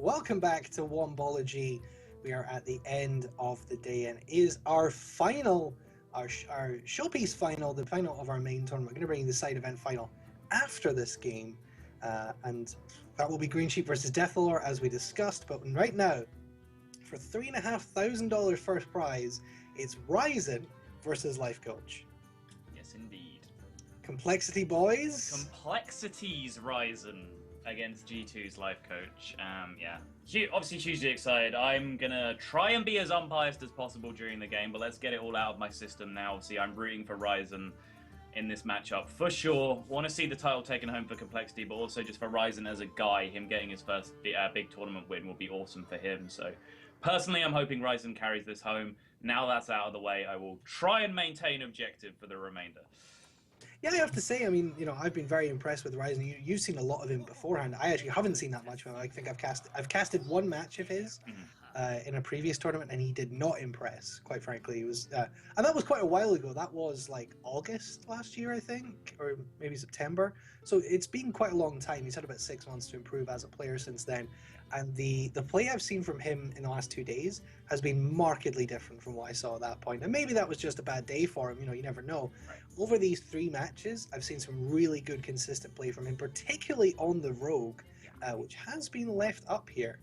welcome back to Wombology. We are at the end of the day and is our final, our showpiece final, the final of our main tournament. We're going to bring the side event final after this game, and that will be Green Sheep versus Deathlore as we discussed. But right now, for $3,500 first prize, it's Ryzen versus Lifecoach. Yes, indeed. Complexity, boys. Complexities Ryzen against G2's Lifecoach. Yeah, obviously hugely excited. I'm gonna try and be as unbiased as possible during the game, but let's get it all out of my system now. Obviously, I'm rooting for Ryzen in this matchup for sure. Want to see the title taken home for Complexity, but also just for Ryzen as a guy, him getting his first big tournament win will be awesome for him. So personally, I'm hoping Ryzen carries this home. Now that's out of the way, I will try and maintain objective for the remainder. Yeah, I have to say, I mean, you know, I've been very impressed with Ryzen. You've seen a lot of him beforehand. I actually haven't seen that much of him. I think I've casted one match of his in a previous tournament, and he did not impress. Quite frankly, he was, and that was quite a while ago. That was like August last year, I think, or maybe September. So it's been quite a long time. He's had about 6 months to improve as a player since then, and the play I've seen from him in the last 2 days has been markedly different from what I saw at that point. And maybe that was just a bad day for him. You know, you never know. Right. Over these 3 matches, I've seen some really good, consistent play from him, particularly on the Rogue, which has been left up here.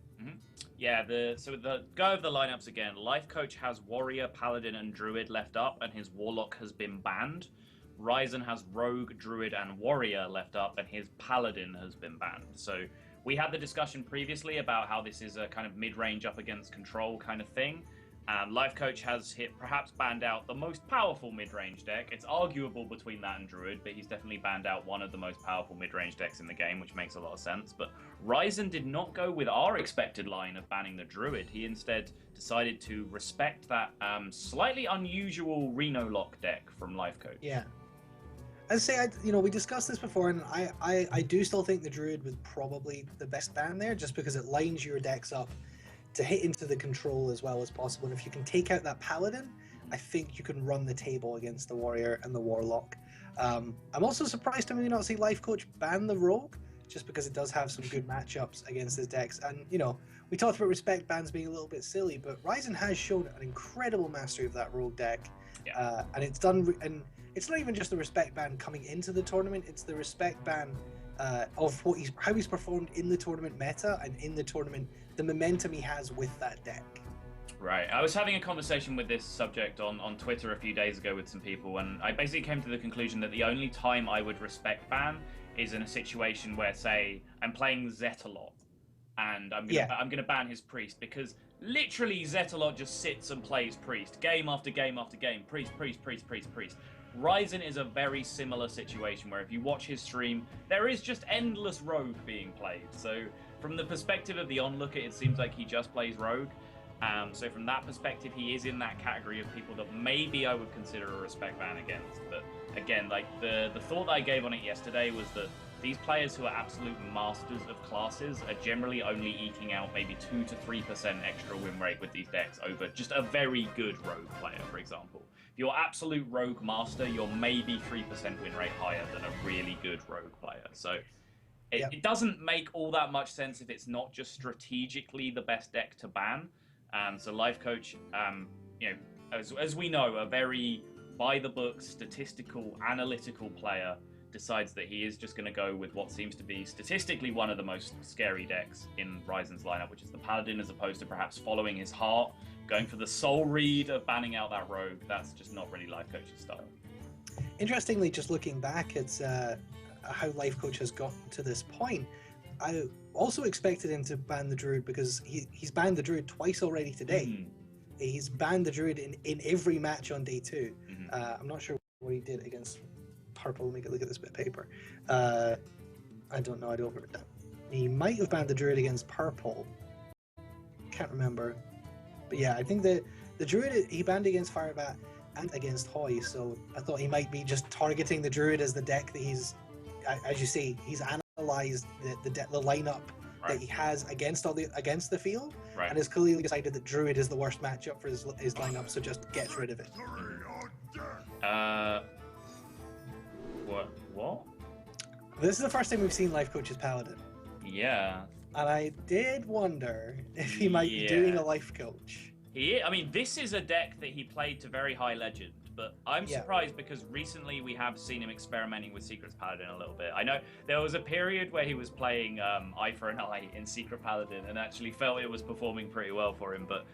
Yeah, so the go over the lineups again. Lifecoach has Warrior, Paladin, and Druid left up, and his Warlock has been banned. Ryzen has Rogue, Druid, and Warrior left up, and his Paladin has been banned. So we had the discussion previously about how this is a kind of mid-range up against control kind of thing. Lifecoach has perhaps banned out the most powerful mid-range deck. It's arguable between that and Druid, but he's definitely banned out one of the most powerful mid-range decks in the game, which makes a lot of sense. But Ryzen did not go with our expected line of banning the Druid. He instead decided to respect that slightly unusual Reno Lock deck from Lifecoach. Yeah. I'd say, you know, we discussed this before, and I do still think the Druid was probably the best ban there, just because it lines your decks up to hit into the control as well as possible. And if you can take out that Paladin, I think you can run the table against the Warrior and the Warlock. I'm also surprised to maybe not see Lifecoach ban the Rogue, just because it does have some good matchups against his decks. And, you know, we talked about respect bans being a little bit silly, but Ryzen has shown an incredible mastery of that Rogue deck. Yeah. And it's done, and it's not even just the respect ban coming into the tournament, it's the respect ban of how he's performed in the tournament meta and in the tournament, the momentum he has with that deck. Right. I was having a conversation with this subject on Twitter a few days ago with some people, and I basically came to the conclusion that the only time I would respect ban is in a situation where, say, I'm playing Zet a lot, and I'm gonna ban his Priest, because literally Zet a lot just sits and plays Priest game after game after game. Priest. Ryzen is a very similar situation where if you watch his stream, there is just endless Rogue being played. So from the perspective of the onlooker, it seems like he just plays Rogue. So from that perspective, he is in that category of people that maybe I would consider a respect ban against. But again, like the thought that I gave on it yesterday was that these players who are absolute masters of classes are generally only eking out maybe 2 to 3% extra win rate with these decks over just a very good Rogue player, for example. If you're absolute Rogue master, you're maybe 3% win rate higher than a really good Rogue player. So it doesn't make all that much sense if it's not just strategically the best deck to ban. So Lifecoach, you know, as we know, a very by-the-book, statistical, analytical player decides that he is just going to go with what seems to be statistically one of the most scary decks in Ryzen's lineup, which is the Paladin, as opposed to perhaps following his heart, going for the soul read of banning out that Rogue. That's just not really Lifecoach's style. Interestingly, just looking back at how Lifecoach has gotten to this point, I also expected him to ban the Druid, because he's banned the Druid twice already today. He's banned the Druid in every match on day 2. I'm not sure what he did against Purple. Let me look at this bit of paper. I don't know. I don't remember that. He might have banned the Druid against Purple. Can't remember. But yeah, I think the Druid he banned against Firebat and against Hoy. So I thought he might be just targeting the Druid as the deck that he's, as you see, he's analyzed the lineup that he has against the field, and has clearly decided that Druid is the worst matchup for his lineup, so just gets rid of it. What? This is the first time we've seen Lifecoach's Paladin. Yeah. And I did wonder if he might be doing a life coach. I mean, this is a deck that he played to very high legend, but I'm surprised because recently we have seen him experimenting with Secrets Paladin a little bit. I know there was a period where he was playing Eye for an Eye in Secret Paladin and actually felt it was performing pretty well for him, but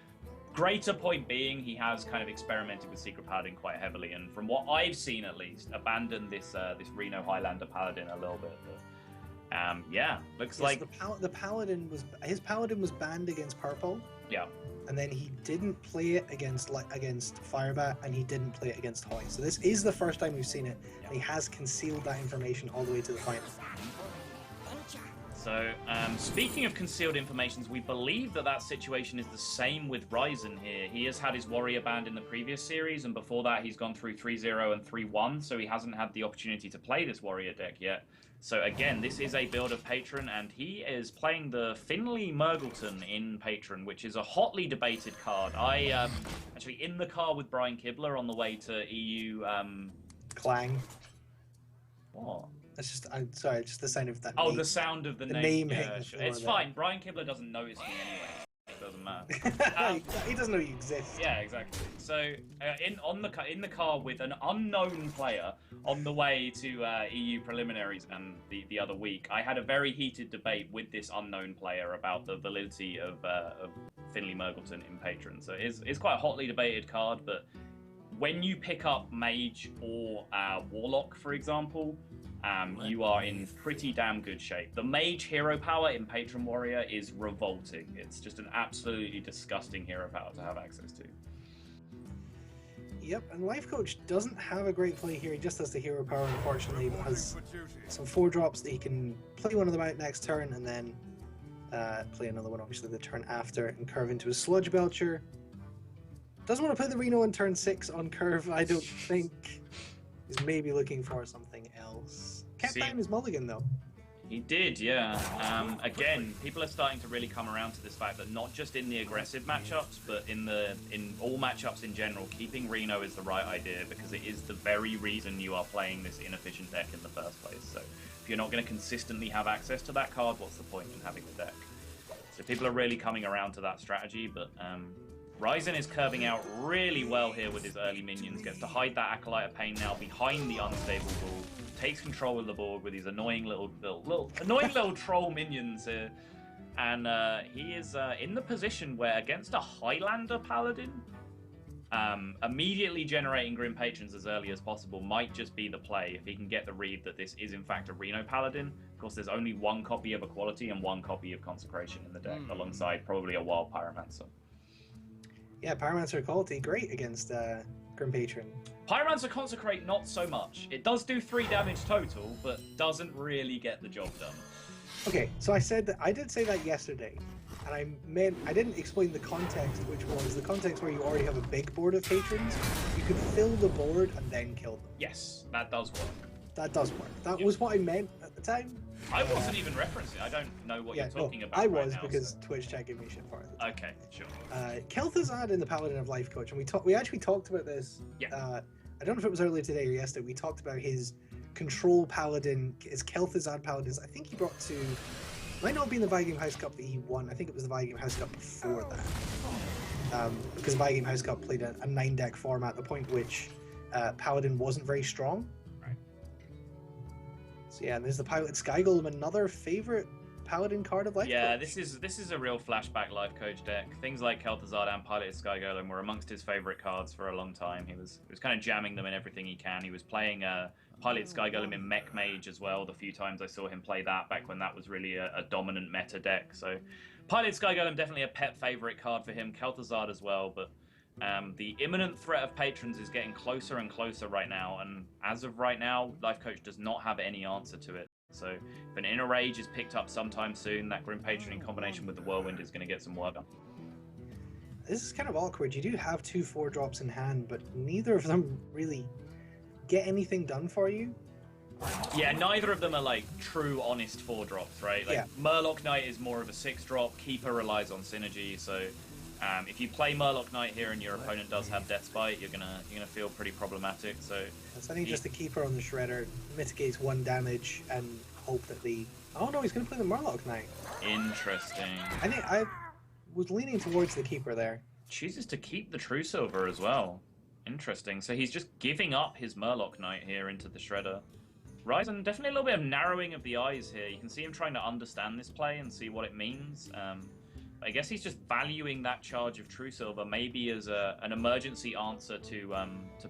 greater point being, he has kind of experimented with Secret Paladin quite heavily, and from what I've seen at least, abandoned this Reno Highlander Paladin a little bit. But, yeah, looks like the Paladin his Paladin was banned against purple. Yeah. And then he didn't play it against Firebat, and he didn't play it against Hoy. So this is the first time we've seen it, and he has concealed that information all the way to the final. So, speaking of concealed informations, we believe that situation is the same with Ryzen here. He has had his Warrior banned in the previous series, and before that he's gone through 3-0 and 3-1, so he hasn't had the opportunity to play this Warrior deck yet. So again, this is a build of Patron, and he is playing the Finley Murgleton in Patron, which is a hotly debated card. I actually in the car with Brian Kibler on the way to EU. Clang. What? That's just, I'm sorry, just the sound of that. Oh, name. the sound of the name. Yeah, sure. It's fine. Brian Kibler doesn't notice me anyway. It doesn't matter. He doesn't know you exist. Yeah, exactly. So, in the car with an unknown player on the way to EU preliminaries and the other week, I had a very heated debate with this unknown player about the validity of Finley Murgleton in Patron. So it's quite a hotly debated card, but when you pick up Mage or Warlock, for example, you are in pretty damn good shape. The Mage hero power in Patron Warrior is revolting. It's just an absolutely disgusting hero power to have access to. Yep, and Lifecoach doesn't have a great play here. He just has the hero power, unfortunately, but has some 4-drops that he can play one of them out next turn and then play another one, obviously, the turn after, and curve into his Sludge Belcher. Doesn't want to play the Reno on turn 6 on curve, I don't think. He's maybe looking for something else. Kept time his mulligan, though. He did, yeah. Again, people are starting to really come around to this fact that not just in the aggressive matchups, but in all matchups in general, keeping Reno is the right idea because it is the very reason you are playing this inefficient deck in the first place. So if you're not going to consistently have access to that card, what's the point in having the deck? So people are really coming around to that strategy, but Ryzen is curving out really well here with his early minions, gets to hide that Acolyte of Pain now behind the unstable ball, takes control of the board with his annoying little troll minions here, and he is in the position where against a Highlander Paladin, immediately generating Grim Patrons as early as possible might just be the play if he can get the read that this is in fact a Reno Paladin. Of course, there's only one copy of Equality and one copy of Consecration in the deck, alongside probably a Wild Pyromancer. Yeah, Pyromancer Equality, great against Grim Patron. Pyromancer Consecrate, not so much. It does do 3 damage total, but doesn't really get the job done. Okay, so I did say that yesterday, and I didn't explain the context, which was the context where you already have a big board of patrons. You could fill the board and then kill them. Yes, that does work. That does work. That was what I meant at the time. I wasn't even referencing. I don't know what you're talking about. I was right now, because Twitch chat gave me shit for it. Okay, sure. Kel'Thuzad in the Paladin of Lifecoach, and we actually talked about this. Yeah. I don't know if it was earlier today or yesterday. We talked about his control Paladin, his Kel'Thuzad Paladins. I think he brought to, might not be in the Viking House Cup that he won. I think it was the Viking House Cup before that. Because Viking House Cup played a 9-deck format at the point which Paladin wasn't very strong. So yeah, and there's the Piloted Sky Golem, another favorite Paladin card of Lifecoach. Yeah, this is a real flashback Lifecoach deck. Things like Kel'Thuzad and Piloted Sky Golem were amongst his favorite cards for a long time. He was kind of jamming them in everything he can. He was playing Piloted Sky Golem in Mech Mage as well. The few times I saw him play that back when that was really a dominant meta deck. So Piloted Sky Golem definitely a pet favorite card for him. Kel'Thuzad as well, but the imminent threat of patrons is getting closer and closer right now, and as of right now, Lifecoach does not have any answer to it. So if an Inner Rage is picked up sometime soon, that Grim Patron in combination with the Whirlwind is going to get some work done. This is kind of awkward. You do have 2 4-drops in hand, but neither of them really get anything done for you. Yeah, neither of them are like true, honest 4-drops, right? Like Murloc Knight is more of a 6-drop. Keeper relies on synergy, so if you play Murloc Knight here and your opponent does have Death Spite, you're gonna feel pretty problematic. So I think just the Keeper on the Shredder mitigates 1 damage and hope that the Oh no, he's going to play the Murloc Knight. Interesting. I think I was leaning towards the Keeper there. Chooses to keep the True Silver as well. Interesting. So he's just giving up his Murloc Knight here into the Shredder. Ryzen, definitely a little bit of narrowing of the eyes here. You can see him trying to understand this play and see what it means. I guess he's just valuing that charge of True Silver maybe as an emergency answer to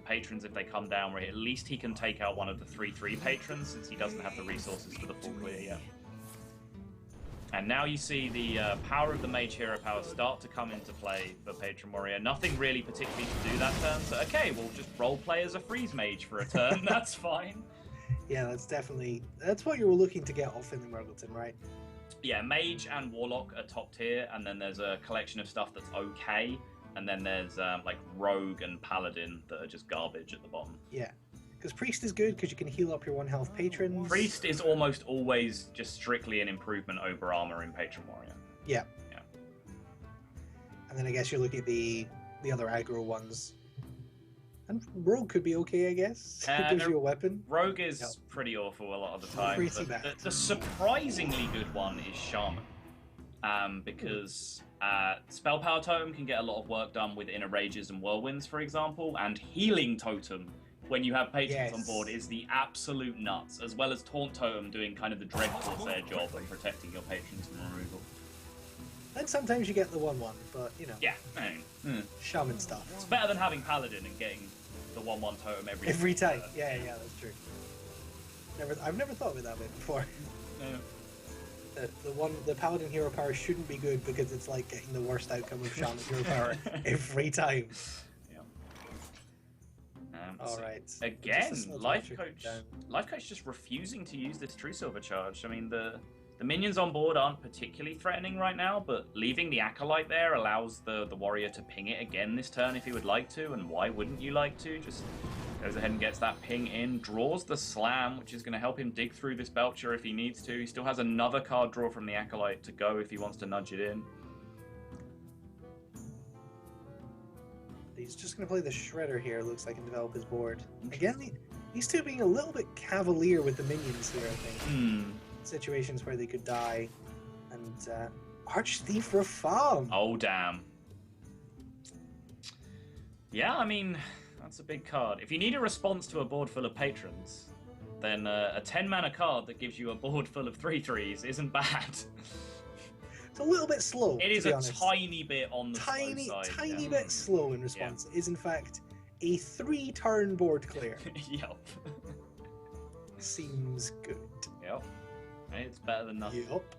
patrons if they come down, where at least he can take out one of the 3/3 patrons since he doesn't have the resources for the full clear yet. And now you see the power of the Mage Hero power start to come into play for Patron Warrior. Nothing really particularly to do that turn, so okay, we'll just roleplay as a Freeze Mage for a turn, that's fine. Yeah, that's what you were looking to get off in the Murgleton, right? Yeah, Mage and Warlock are top tier, and then there's a collection of stuff that's okay, and then there's like Rogue and Paladin that are just garbage at the bottom. Yeah, because Priest is good because you can heal up your 1 health patrons. Priest is almost always just strictly an improvement over Armor in Patron Warrior. Yeah. Yeah. And then I guess you're looking at the other aggro ones. And Rogue could be okay, I guess. It gives you a weapon. Rogue is pretty awful a lot of the time. Pretty bad. The surprisingly good one is Shaman. Because Spell Power Totem can get a lot of work done with Inner Rages and Whirlwinds, for example, and Healing Totem, when you have patrons on board, is the absolute nuts, as well as Taunt Totem doing kind of the Dreadful their job of protecting your patrons from removal. And sometimes you get the 1/1, but you know. Yeah. Shaman stuff. It's better than having Paladin and getting the 1/1 totem every time. Yeah, that's true. I've never thought of it that way before. No. The Paladin hero power shouldn't be good because it's like getting the worst outcome of Shaman hero power every time. Yeah. All right. Again, Lifecoach just refusing to use this True Silver charge. I mean, the minions on board aren't particularly threatening right now, but leaving the Acolyte there allows the warrior to ping it again this turn if he would like to, and why wouldn't you like to? Just goes ahead and gets that ping in, draws the Slam, which is going to help him dig through this Belcher if he needs to. He still has another card draw from the Acolyte to go if he wants to nudge it in. He's just going to play the Shredder here, looks like, and develop his board. Again, these two being a little bit cavalier with the minions here, I think. Situations where they could die, and Archthief Rafam. Oh damn! Yeah, I mean that's a big card. If you need a response to a board full of patrons, then a 10-mana card that gives you a board full of 3/3s isn't bad. It's a little bit slow. It is a tiny bit on the slow side. Tiny bit slow in response. It is in fact a 3-turn board clear. Yep. Seems good. Yep. It's better than nothing. Yep.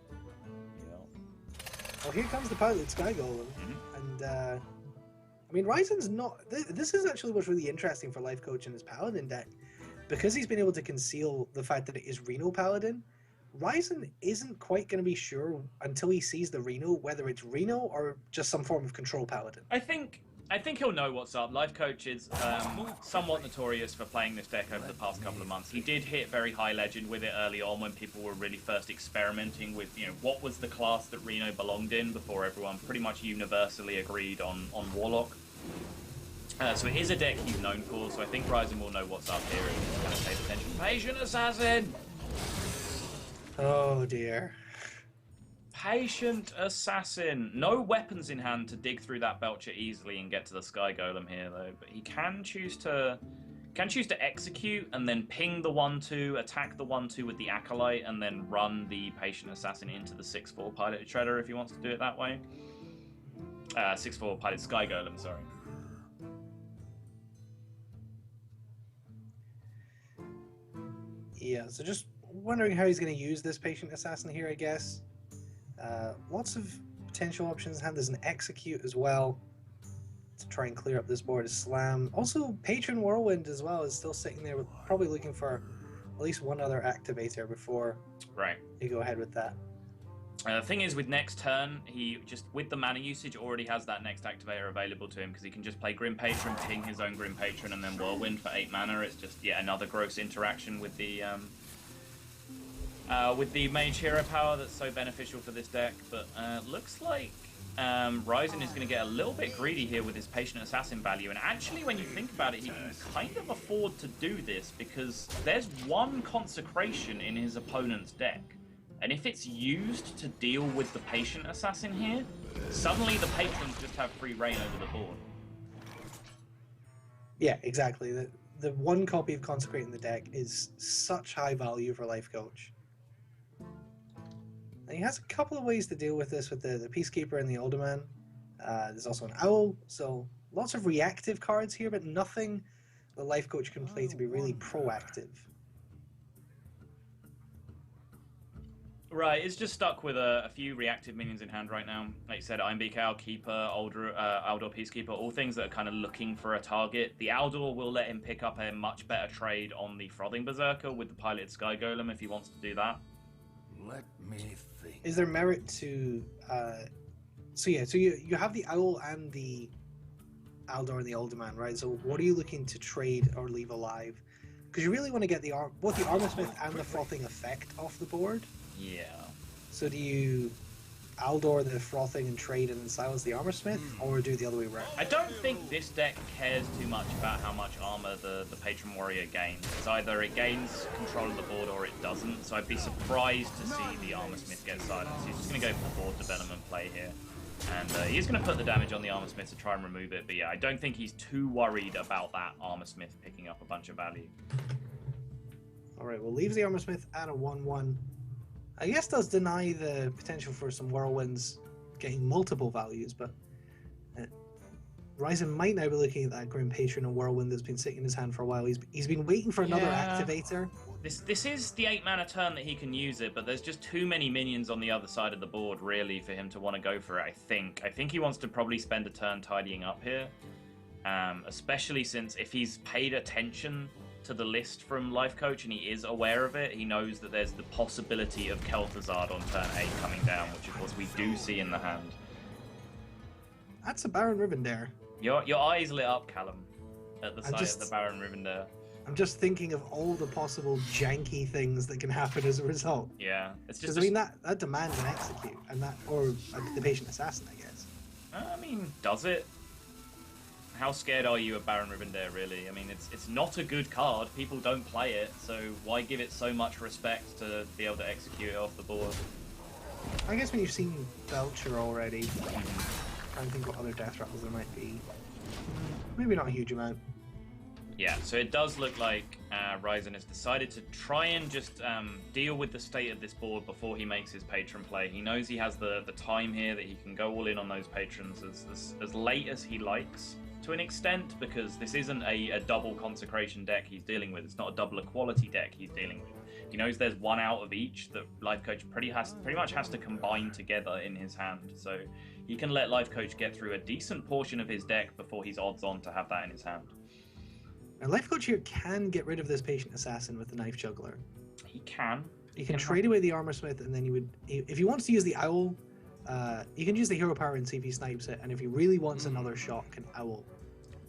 Well, here comes the Pilot Sky Golem, and I mean, Ryzen's not. This is actually what's really interesting for Lifecoach and his Paladin deck, because he's been able to conceal the fact that it is Reno Paladin. Ryzen isn't quite going to be sure until he sees the Reno whether it's Reno or just some form of control Paladin. I think he'll know what's up. Lifecoach is somewhat notorious for playing this deck over the past couple of months. He did hit very high legend with it early on when people were really first experimenting with, what was the class that Reno belonged in before everyone pretty much universally agreed on Warlock. So it is a deck he's known for, so I think Ryzen will know what's up here and he's going to pay attention. Patient Assassin! Oh dear. Patient Assassin. No weapons in hand to dig through that Belcher easily and get to the Sky Golem here, though. But he can choose to execute and then ping the 1/2, attack the 1/2 with the Acolyte, and then run the Patient Assassin into the 6/4 Piloted Shredder if he wants to do it that way. 6/4 Piloted Sky Golem, sorry. Yeah, so just wondering how he's going to use this Patient Assassin here, I guess. Lots of potential options in hand. There's an Execute as well to try and clear up this board. A Slam. Also, Patron Whirlwind as well is still sitting there, with probably looking for at least one other activator before you go ahead with that. The thing is, with next turn, he just, with the mana usage, already has that next activator available to him, because he can just play Grim Patron, ping his own Grim Patron, and then Whirlwind for 8 mana. It's just yet another gross interaction with the Mage Hero power that's so beneficial for this deck. But looks like Ryzen is going to get a little bit greedy here with his Patient Assassin value. And actually, when you think about it, he can kind of afford to do this, because there's one Consecration in his opponent's deck. And if it's used to deal with the Patient Assassin here, suddenly the patrons just have free reign over the board. Yeah, exactly. The one copy of Consecrate in the deck is such high value for Lifecoach. And he has a couple of ways to deal with this with the Peacekeeper and the Alderman. There's also an Owl, so lots of reactive cards here, but nothing the Lifecoach can play to be really proactive. Right, it's just stuck with a few reactive minions in hand right now. Like you said, Ironbeak, Keeper, Aldor Peacekeeper, all things that are kind of looking for a target. The Aldor will let him pick up a much better trade on the Frothing Berserker with the piloted Sky Golem if he wants to do that. Let me think. Is there merit to... So you have the Owl and the Aldor and the Alderman, right? So what are you looking to trade or leave alive? Because you really want to get both the Armorsmith and the Frothing effect off the board. Yeah. So do you Aldor the Frothing and trade and then silence the Armorsmith, or do the other way around? I don't think this deck cares too much about how much armor the Patron Warrior gains. It's either it gains control of the board or it doesn't, so I'd be surprised to see the Armorsmith get silenced. He's just going to go for board development play here. And he's going to put the damage on the Armorsmith to try and remove it, but yeah, I don't think he's too worried about that Armorsmith picking up a bunch of value. Alright, well, leaves the Armorsmith at a 1-1. I guess does deny the potential for some Whirlwinds getting multiple values, but Ryzen might now be looking at that Grim Patron and Whirlwind that's been sitting in his hand for a while. He's been waiting for another activator. This is the 8 mana turn that he can use it, but there's just too many minions on the other side of the board, really, for him to want to go for it, I think. I think he wants to probably spend a turn tidying up here, especially since if he's paid attention to the list from Lifecoach and he is aware of it, he knows that there's the possibility of Kel'Thuzad on turn 8 coming down, which of course we do see in the hand. That's a Baron Rivendare. Your eyes lit up, Callum, at the sight of the Baron Rivendare. I'm just thinking of all the possible janky things that can happen as a result. Yeah, it's just. I mean, that demands an execute, and or the Patient Assassin, I guess. I mean, does it? How scared are you of Baron Rivendare, really? I mean, it's not a good card. People don't play it, so why give it so much respect to be able to execute it off the board? I guess when you've seen Belcher already, I don't think what other death rattles there might be. Maybe not a huge amount. Yeah, so it does look like Ryzen has decided to try and just deal with the state of this board before he makes his patron play. He knows he has the time here that he can go all in on those patrons as late as he likes, to an extent, because this isn't a double consecration deck he's dealing with. It's not a double equality deck he's dealing with. He knows there's one out of each that Lifecoach pretty much has to combine together in his hand. So he can let Lifecoach get through a decent portion of his deck before he's odds on to have that in his hand. And Lifecoach here can get rid of this Patient Assassin with the Knife Juggler. He can. He can trade away the Armorsmith, and then he would, if he wants to use the Owl, he can use the Hero Power and see if he snipes it, and if he really wants another shot, can Owl.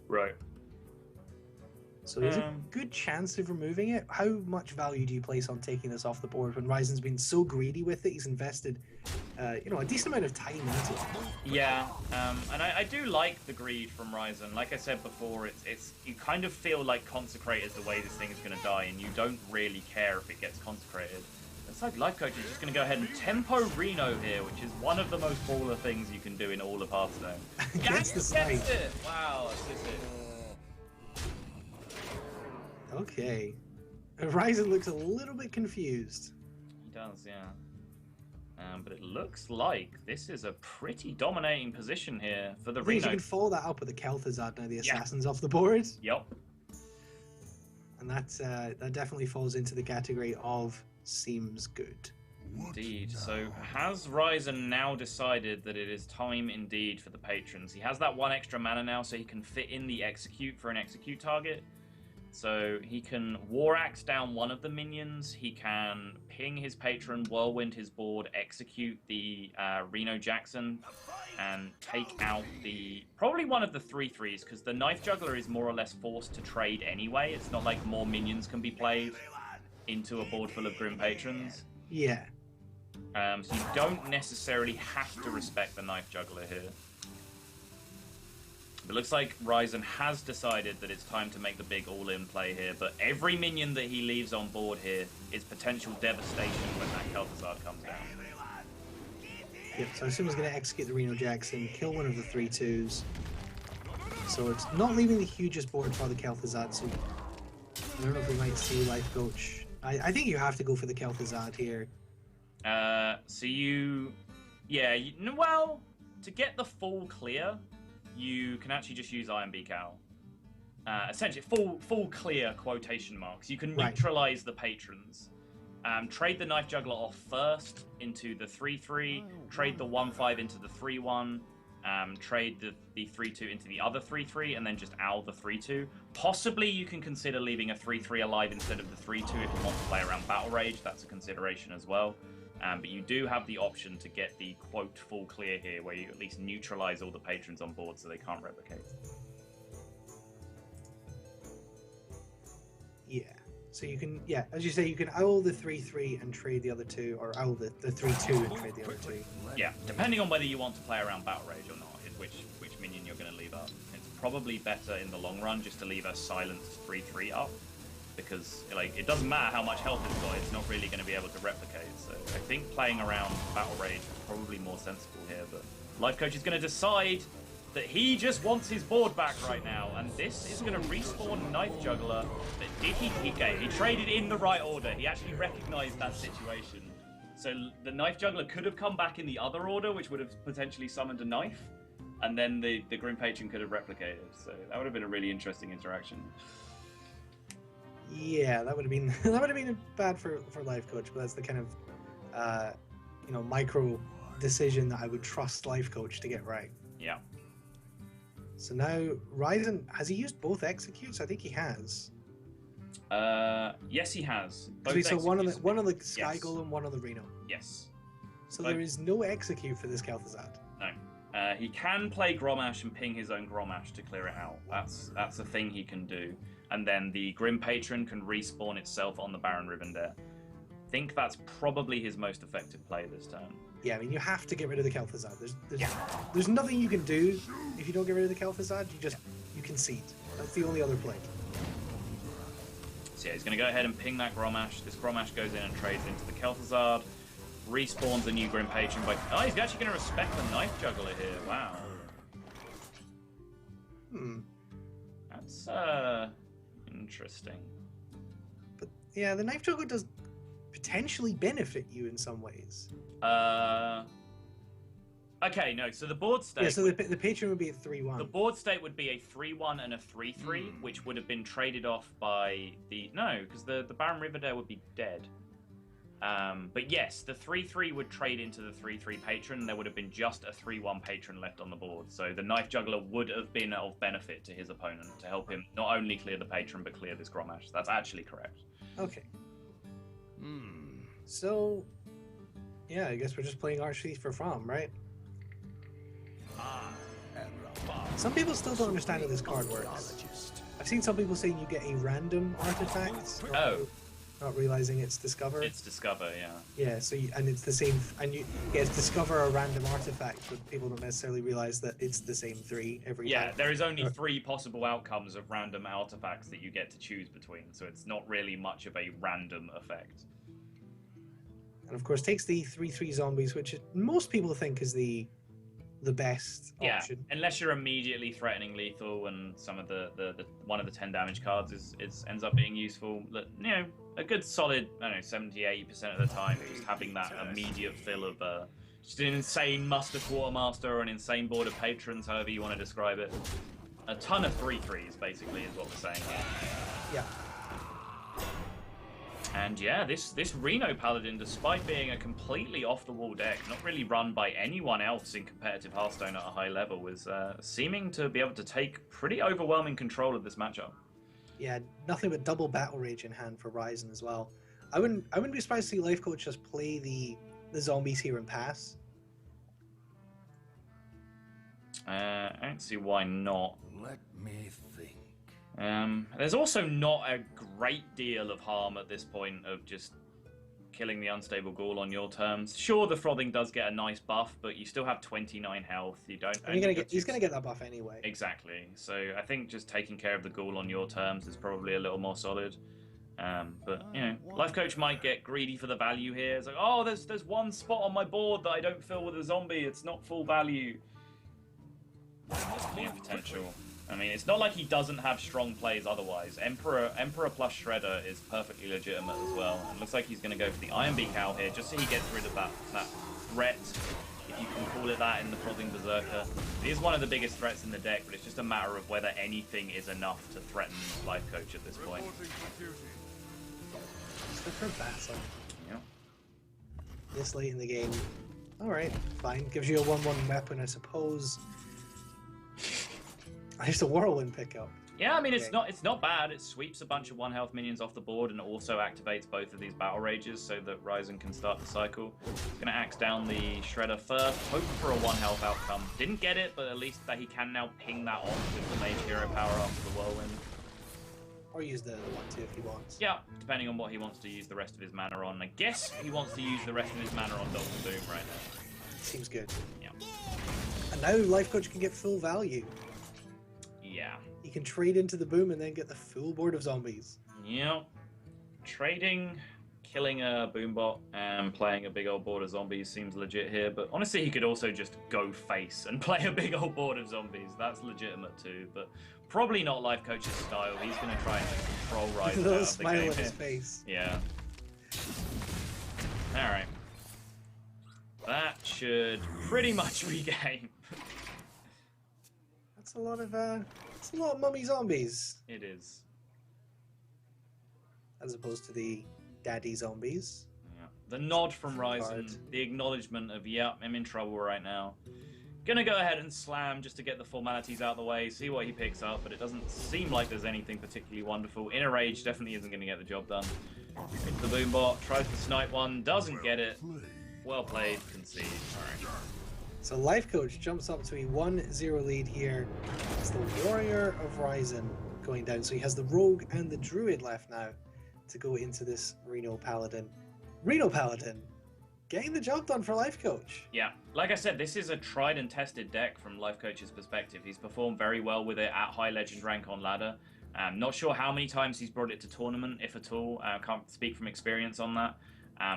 Right. So there's a good chance of removing it. How much value do you place on taking this off the board when Ryzen's been so greedy with it? He's invested, a decent amount of time into it. Yeah, and I do like the greed from Ryzen. Like I said before, it's you kind of feel like Consecrate is the way this thing is going to die, and you don't really care if it gets Consecrated. It's like Lifecoach is just going to go ahead and tempo Reno here, which is one of the most baller things you can do in all of Hearthstone. Gets the snipe. Wow, that's it. Okay. Ryzen looks a little bit confused. He does, yeah. But it looks like this is a pretty dominating position here for the Reno. You can follow that up with the Kel'Thuzad now the Assassin's off the board. Yep. And that definitely falls into the category of seems good. Indeed. So has Ryzen now decided that it is time indeed for the patrons? He has that one extra mana now, so he can fit in the execute for an execute target. So he can War Axe down one of the minions, he can ping his patron, whirlwind his board, execute the Reno Jackson, and take out probably one of the 3/3s, because the Knife Juggler is more or less forced to trade anyway. It's not like more minions can be played into a board full of Grim Patrons. Yeah. So you don't necessarily have to respect the Knife Juggler here. It looks like Ryzen has decided that it's time to make the big all-in play here, but every minion that he leaves on board here is potential devastation when that Kel'Thuzad comes down. Yep, so I assume he's going to execute the Reno Jackson, kill one of the 3/2s. So it's not leaving the hugest board for the Kel'Thuzad, so I don't know if we might see Lifecoach. I think you have to go for the Kel'Thuzad here. Well, to get the full clear, you can actually just use Iron Beak Owl. Essentially, full clear quotation marks. You can neutralize the patrons. Trade the Knife Juggler off first into the 3/3. Trade the 1/5 into the 3/1. Trade the 3/2 into the other 3/3, and then just owl the 3/2. Possibly you can consider leaving a 3/3 alive instead of the 3/2 if you want to play around Battle Rage. That's a consideration as well. But you do have the option to get the quote full clear here, where you at least neutralize all the patrons on board so they can't replicate. Yeah. So you can, as you say, you can owl the 3/3 and trade the other two, or owl the 3/2 and trade the other two. Yeah, depending on whether you want to play around Battle Rage or not, is which minion you're going to leave up. It's probably better in the long run just to leave a silenced 3/3 up, because it doesn't matter how much health it's got, it's not really going to be able to replicate. So I think playing around Battle Rage is probably more sensible here, but Lifecoach is going to decide that he just wants his board back right now, and this is going to respawn Knife Juggler. But did he traded in the right order. He actually recognized that situation. So the Knife Juggler could have come back in the other order, which would have potentially summoned a knife, and then the Grim Patron could have replicated. So that would have been a really interesting interaction. Yeah, that would have been bad for Lifecoach, but that's the kind of micro decision that I would trust Lifecoach to get right. Yeah. So now Ryzen, has he used both executes? I think he has. Yes, he has. So one on the Sky Golem, one on the Reno. Yes. So there is no execute for this Kel'Thuzad. No. He can play Gromash and ping his own Gromash to clear it out. That's a thing he can do. And then the Grim Patron can respawn itself on the Baron Rivendare. I think that's probably his most effective play this turn. Yeah, I mean, you have to get rid of the Kel'Thuzad. There's nothing you can do if you don't get rid of the Kel'Thuzad. You concede. That's the only other play. So yeah, he's going to go ahead and ping that Gromash. This Gromash goes in and trades into the Kel'Thuzad. Respawns a new Grim Patron by... Oh, he's actually going to respect the Knife Juggler here. Wow. That's, interesting. But, yeah, the Knife Juggler does potentially benefit you in some ways. Okay, no, so the board state... Yeah, so the Patron would be a 3/1. The board state would be a 3/1 and a 3/3, which would have been traded off by the... No, because the Baron Rivendare would be dead. But yes, the 3/3 would trade into the 3/3 Patron, and there would have been just a 3/1 Patron left on the board. So the Knife Juggler would have been of benefit to his opponent to help him not only clear the Patron, but clear this Gromash. That's actually correct. Okay. So, yeah, I guess we're just playing Archthief for From, right? Some people still don't understand how this card works. I've seen some people saying you get a random artifact. Not realizing it's Discover. It's Discover, yeah. Yeah, so it's the same, and you get Discover a random artifact, but people don't necessarily realize that it's the same 3 every time. Yeah, there is only 3 possible outcomes of random artifacts that you get to choose between, so it's not really much of a random effect. And of course, takes the 3/3 zombies, which most people think is the best option. Yeah, unless you're immediately threatening lethal, and some of the one of the 10 damage cards ends up being useful. A good solid, 70-80% of the time, just having that immediate fill of just an insane muster Quartermaster or an insane board of patrons, however you want to describe it. A ton of 3/3s, basically, is what we're saying here. Yeah. And yeah, this Reno Paladin, despite being a completely off-the-wall deck, not really run by anyone else in competitive Hearthstone at a high level, is seeming to be able to take pretty overwhelming control of this matchup. Yeah, nothing but double Battle Rage in hand for Ryzen as well. I wouldn't be surprised to see Lifecoach just play the zombies here and pass. I don't see why not. Let me think. There's also not a great deal of harm at this point of just killing the unstable ghoul on your terms. Sure, the frothing does get a nice buff, but you still have 29 health. You don't. And he's gonna get that buff anyway. Exactly. So I think just taking care of the ghoul on your terms is probably a little more solid. But you know, Lifecoach might get greedy for the value here. It's like, oh, there's one spot on my board that I don't fill with a zombie. It's not full value. There's plenty of potential. I mean, it's not like he doesn't have strong plays otherwise. Emperor plus Shredder is perfectly legitimate as well. And it looks like he's going to go for the Iron Beak out here, just so he gets rid of that threat, if you can call it that, in the Frothing Berserker. It is one of the biggest threats in the deck, but it's just a matter of whether anything is enough to threaten Lifecoach at this point. Let's go for Battle. Yeah. This late in the game. Alright, fine. Gives you a 1/1 weapon, I suppose. It's a Whirlwind pickup. Yeah, I mean, it's not bad. It sweeps a bunch of 1 health minions off the board and also activates both of these battle rages so that Ryzen can start the cycle. Gonna axe down the Shredder first, hoping for a 1 health outcome. Didn't get it, but at least that he can now ping that off with the Mage Hero power after the Whirlwind. Or use the 1/2 if he wants. Yeah, depending on what he wants to use the rest of his mana on. I guess he wants to use the rest of his mana on Doctor Doom right now. Seems good. Yeah. And now Lifecoach can get full value. Yeah. He can trade into the boom and then get the full board of zombies. Yeah. Trading, killing a boombot, and playing a big old board of zombies seems legit here, but honestly he could also just go face and play a big old board of zombies. That's legitimate too, but probably not Lifecoach's style. He's going to try and control Ryzen out of the little smile game on his here. face. Yeah. Alright. That should pretty much regame. That's a lot of mummy zombies. It is. As opposed to the daddy zombies. Yeah. The nod from Ryzen, Card. the acknowledgement of, yeah, I'm in trouble right now. Gonna go ahead and slam just to get the formalities out of the way, see what he picks up, but it doesn't seem like there's anything particularly wonderful. Inner Rage definitely isn't gonna get the job done. Hits the boombot, tries to snipe one, doesn't get it. Well played, concede. Alright. So Lifecoach jumps up to a 1-0 lead here. It's the Warrior of Ryzen going down. So he has the Rogue and the Druid left now to go into this Reno Paladin. Reno Paladin getting the job done for Lifecoach. Yeah, like I said, this is a tried and tested deck from Lifecoach's perspective. He's performed very well with it at high legend rank on ladder. Not sure how many times he's brought it to tournament, if at all. Can't speak from experience on that.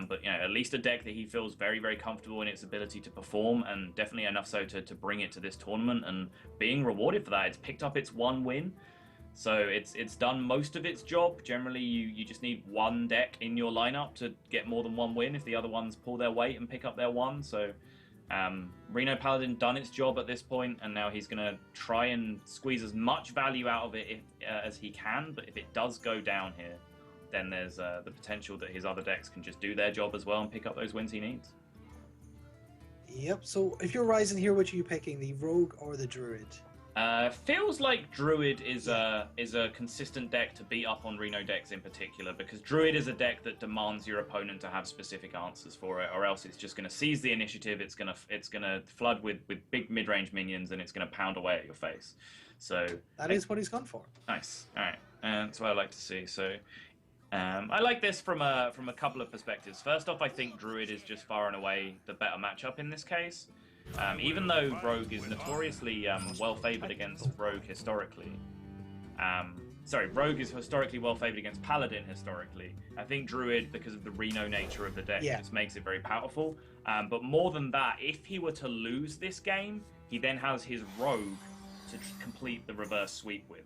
But you know, at least a deck that he feels very, very comfortable in its ability to perform, and definitely enough so to bring it to this tournament and being rewarded for that. It's picked up its 1 win, so it's done most of its job. Generally, you just need 1 deck in your lineup to get more than 1 win if the other ones pull their weight and pick up their 1. So Reno Paladin done its job at this point, and now he's going to try and squeeze as much value out of it as he can. But if it does go down here, then there's the potential that his other decks can just do their job as well and pick up those wins he needs. Yep, so if you're Ryzen here, which are you picking, the Rogue or the Druid? Feels like Druid is a consistent deck to beat up on Reno decks in particular, because Druid is a deck that demands your opponent to have specific answers for it, or else it's just going to seize the initiative, it's gonna flood with big mid-range minions, and it's going to pound away at your face. So that is what he's gone for. Nice. All right, that's what I like to see. So I like this from a couple of perspectives. First off, I think Druid is just far and away the better matchup in this case. Even though Rogue is notoriously well favored against Rogue historically. Rogue is historically well favored against Paladin historically. I think Druid, because of the Reno nature of the deck, just makes it very powerful. But more than that, if he were to lose this game, he then has his Rogue to complete the reverse sweep with.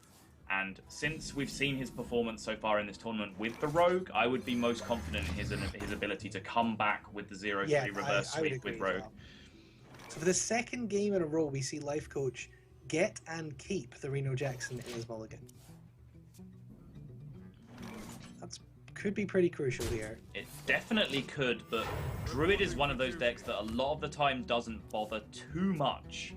And since we've seen his performance so far in this tournament with the Rogue, I would be most confident in his ability to come back with the 0-3 reverse sweep with Rogue. Well. So for the 2nd game in a row, we see Lifecoach get and keep the Reno Jackson in his mulligan. That could be pretty crucial here. It definitely could, but Druid is one of those decks that a lot of the time doesn't bother too much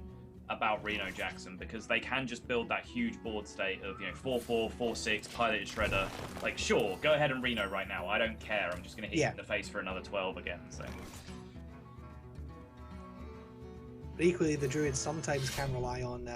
about Reno Jackson, because they can just build that huge board state of, 4-4, 4-6, piloted Shredder. Like, sure, go ahead and Reno right now. I don't care. I'm just going to hit you in the face for another 12 again. So. But equally, the Druid sometimes can rely on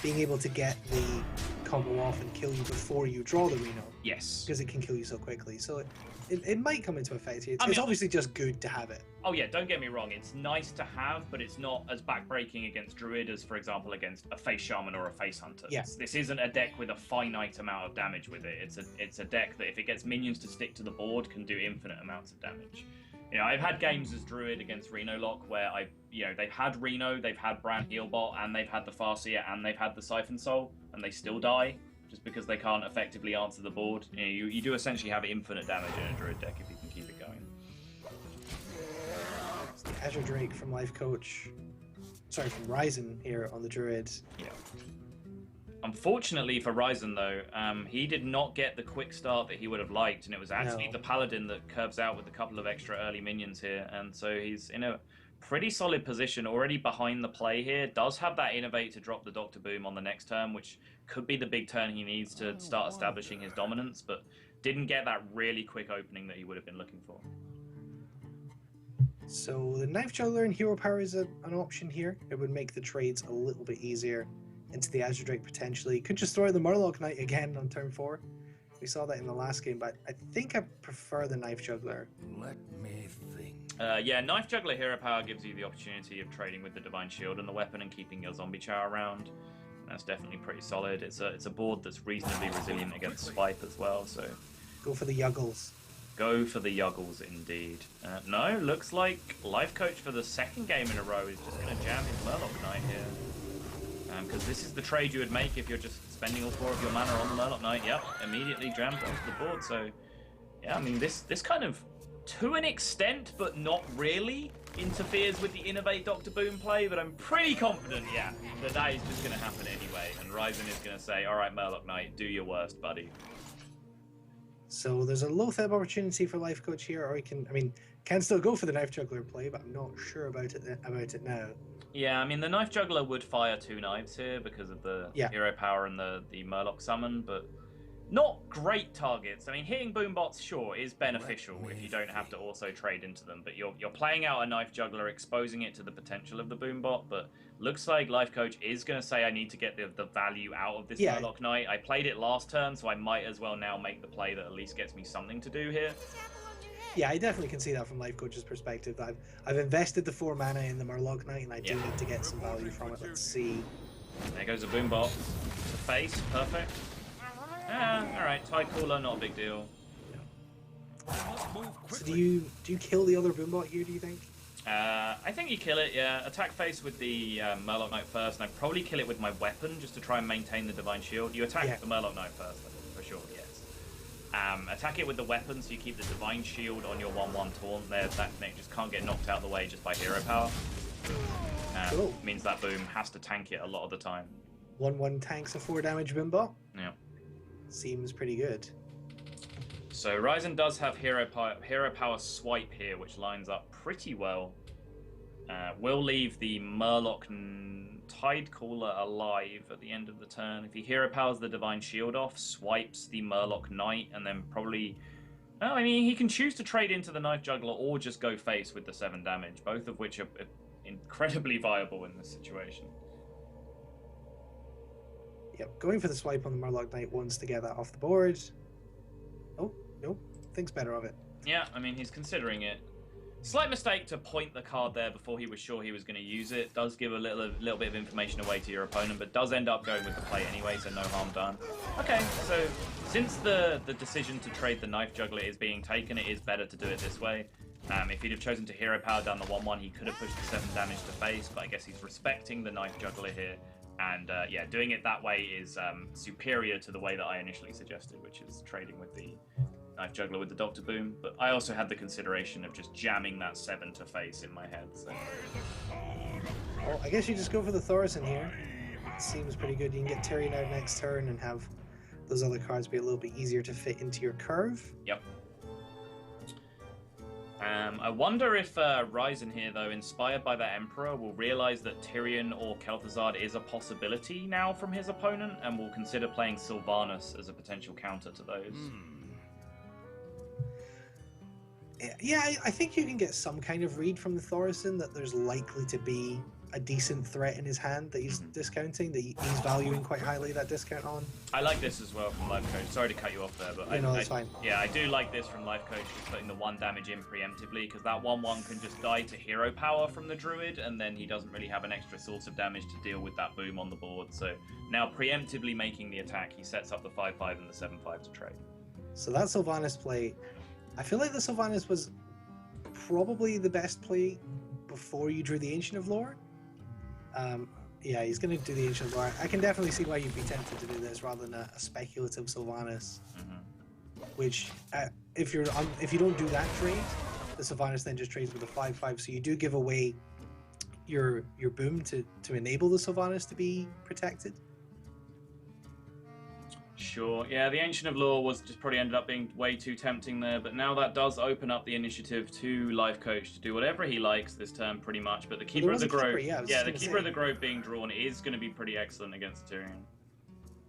being able to get the combo off and kill you before you draw the Reno. Yes. Because it can kill you so quickly. So it might come into effect here. It's obviously just good to have it. Oh yeah, don't get me wrong. It's nice to have, but it's not as backbreaking against Druid as, for example, against a Face Shaman or a Face Hunter. Yeah. This isn't a deck with a finite amount of damage with it. It's a deck that if it gets minions to stick to the board, can do infinite amounts of damage. You know, I've had games as Druid against Reno Lock where they've had Reno, they've had Brand Healbot, and they've had the Farseer, and they've had the Siphon Soul, and they still die just because they can't effectively answer the board. You know, you do essentially have infinite damage in a Druid deck if you can keep it going. It's the Azure Drake from Lifecoach. Sorry, from Ryzen here on the Druid. Yeah. Unfortunately for Ryzen, though, he did not get the quick start that he would have liked, and it was actually the Paladin that curves out with a couple of extra early minions here, and so he's in a pretty solid position, already behind the play here. Does have that Innovate to drop the Dr. Boom on the next turn, which could be the big turn he needs to start establishing his dominance, but didn't get that really quick opening that he would have been looking for. So the Knife Juggler and Hero Power is an option here. It would make the trades a little bit easier into the Azure Drake potentially. Could just throw the Murloc Knight again on turn 4. We saw that in the last game, but I think I prefer the Knife Juggler. Let me think. Yeah, Knife Juggler Hero Power gives you the opportunity of trading with the Divine Shield and the weapon and keeping your Zombie Chow around. That's definitely pretty solid. It's a board that's reasonably resilient against Swipe as well, so... Go for the Yuggles. Go for the Yuggles, indeed. No, looks like Lifecoach for the second game in a row is just going to jam his Murloc Knight here. Because this is the trade you would make if you're just spending all 4 of your mana on the Murloc Knight. Yep, immediately jammed onto the board. So, yeah, I mean, this kind of, to an extent, but not really, interferes with the Innovate Dr. Boom play. But I'm pretty confident, yeah, that is just going to happen anyway. And Ryzen is going to say, all right, Murloc Knight, do your worst, buddy. So there's a low theb opportunity for Lifecoach here, or he can still go for the Knife Juggler play, but I'm not sure about it now. Yeah, I mean, the Knife Juggler would fire 2 knives here because of the Hero Power and the Murloc Summon, but not great targets. I mean, hitting Boombots, sure, is beneficial if you don't have to also trade into them, but you're playing out a Knife Juggler, exposing it to the potential of the Boombot, but looks like Lifecoach is going to say I need to get the value out of this Murloc Knight. I played it last turn, so I might as well now make the play that at least gets me something to do here. Yeah, I definitely can see that from Lifecoach's perspective. That I've invested the 4 mana in the Murloc Knight, and I do need to get some value from it. Let's see. There goes a Boombot. To face, perfect. Alright, Tide Cooler, not a big deal. So do you kill the other Boombot here, do you think? I think you kill it, yeah. Attack face with the Murloc Knight first, and I'd probably kill it with my weapon just to try and maintain the Divine Shield. You attack the Murloc Knight first, for sure, yes. Attack it with the weapon so you keep the Divine Shield on your 1/1 taunt there. That thing just can't get knocked out of the way just by Hero Power. Cool. Means that Boom has to tank it a lot of the time. 1/1 tanks a 4 damage Boombot. Yeah. Seems pretty good. So Ryzen does have Hero Power Swipe here, which lines up pretty well. Will leave the Murloc Tide Cooler alive at the end of the turn. If he Hero Powers the Divine Shield off, swipes the Murloc Knight, and then probably... Well, I mean, he can choose to trade into the Knife Juggler or just go face with the 7 damage, both of which are incredibly viable in this situation. Yep, going for the swipe on the Murloc Knight once to get that off the board. Oh, nope, thinks better of it. Yeah, I mean, he's considering it. Slight mistake to point the card there before he was sure he was going to use it. Does give a little bit of information away to your opponent, but does end up going with the play anyway, so no harm done. Okay, so since the decision to trade the Knife Juggler is being taken, it is better to do it this way. If he'd have chosen to Hero Power down the 1/1, he could have pushed the 7 damage to face, but I guess he's respecting the Knife Juggler here. And yeah, doing it that way is superior to the way that I initially suggested, which is trading with the Knife Juggler with the Dr. Boom. But I also had the consideration of just jamming that 7 to face in my head. So. Well, I guess you just go for the Thorison here. Seems pretty good. You can get Tyrion out next turn and have those other cards be a little bit easier to fit into your curve. Yep. I wonder if Ryzen here, though, inspired by that Emperor, will realize that Tyrion or Kel'Thuzad is a possibility now from his opponent, and will consider playing Sylvanas as a potential counter to those. Yeah, I think you can get some kind of read from the Thorison that there's likely to be a decent threat in his hand that he's discounting, that he's valuing quite highly that discount on. I like this as well from Lifecoach. Sorry to cut you off there, but That's fine. Yeah, I do like this from Lifecoach, just putting the 1 damage in preemptively, because that 1/1 can just die to hero power from the druid, and then he doesn't really have an extra source of damage to deal with that boom on the board. So now preemptively making the attack, he sets up the 5/5 and the 7/5 to trade. So that Sylvanas play, I feel like the Sylvanas was probably the best play before you drew the Ancient of Lore. Yeah, he's going to do the Ancient of Lore. I can definitely see why you'd be tempted to do this rather than a speculative Sylvanas. Which, if you don't do that trade, the Sylvanas then just trades with a 5/5, so you do give away your boom to enable the Sylvanas to be protected. Sure. Yeah, the Ancient of Lore was just probably ended up being way too tempting there, but now that does open up the initiative to Lifecoach to do whatever he likes this turn, pretty much. But the Keeper of the Grove, the Keeper of the Grove being drawn is going to be pretty excellent against Tyrion.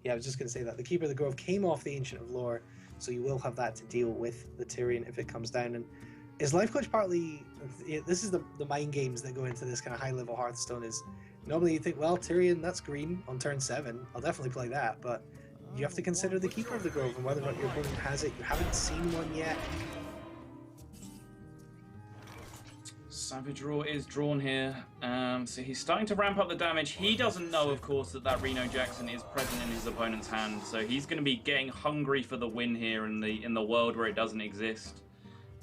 Yeah, I was just going to say that the Keeper of the Grove came off the Ancient of Lore, so you will have that to deal with the Tyrion if it comes down. And is Lifecoach partly? This is the mind games that go into this kind of high level Hearthstone. Is normally you think, well, Tyrion, that's green on turn 7. I'll definitely play that, but you have to consider the Keeper of the Grove and whether or not your opponent has it. You haven't seen one yet. Savage Roar is drawn here. So he's starting to ramp up the damage. He doesn't know, of course, that Reno Jackson is present in his opponent's hand. So he's going to be getting hungry for the win here in the world where it doesn't exist.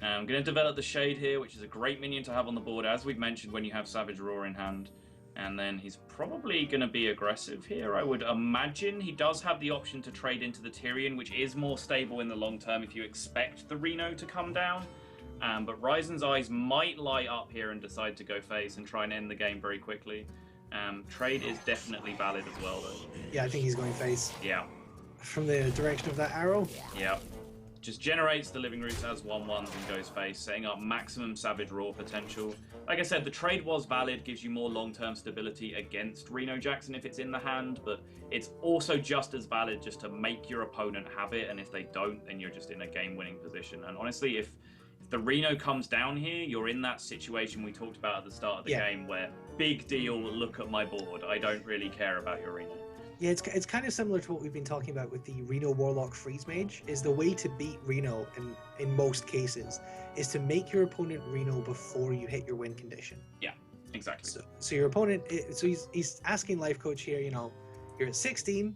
I'm going to develop the Shade here, which is a great minion to have on the board, as we've mentioned, when you have Savage Roar in hand. And then he's probably going to be aggressive here, I would imagine. He does have the option to trade into the Tyrion, which is more stable in the long term if you expect the Reno to come down. But Ryzen's eyes might light up here and decide to go face and try and end the game very quickly. Trade is definitely valid as well, though. Yeah, I think he's going face. Yeah. From the direction of that arrow? Yeah. Just generates the Living Roots as 1/1s and goes face, setting up maximum Savage Roar potential. Like I said, the trade was valid, gives you more long-term stability against Reno Jackson if it's in the hand, but it's also just as valid just to make your opponent have it, and if they don't, then you're just in a game-winning position. And honestly, if the Reno comes down here, you're in that situation we talked about at the start of the game where, big deal, look at my board, I don't really care about your Reno. Yeah, it's kind of similar to what we've been talking about with the Reno Warlock Freeze Mage. Is the way to beat Reno in most cases is to make your opponent Reno before you hit your win condition. Yeah, exactly. So your opponent, so he's asking Lifecoach here, you're at 16,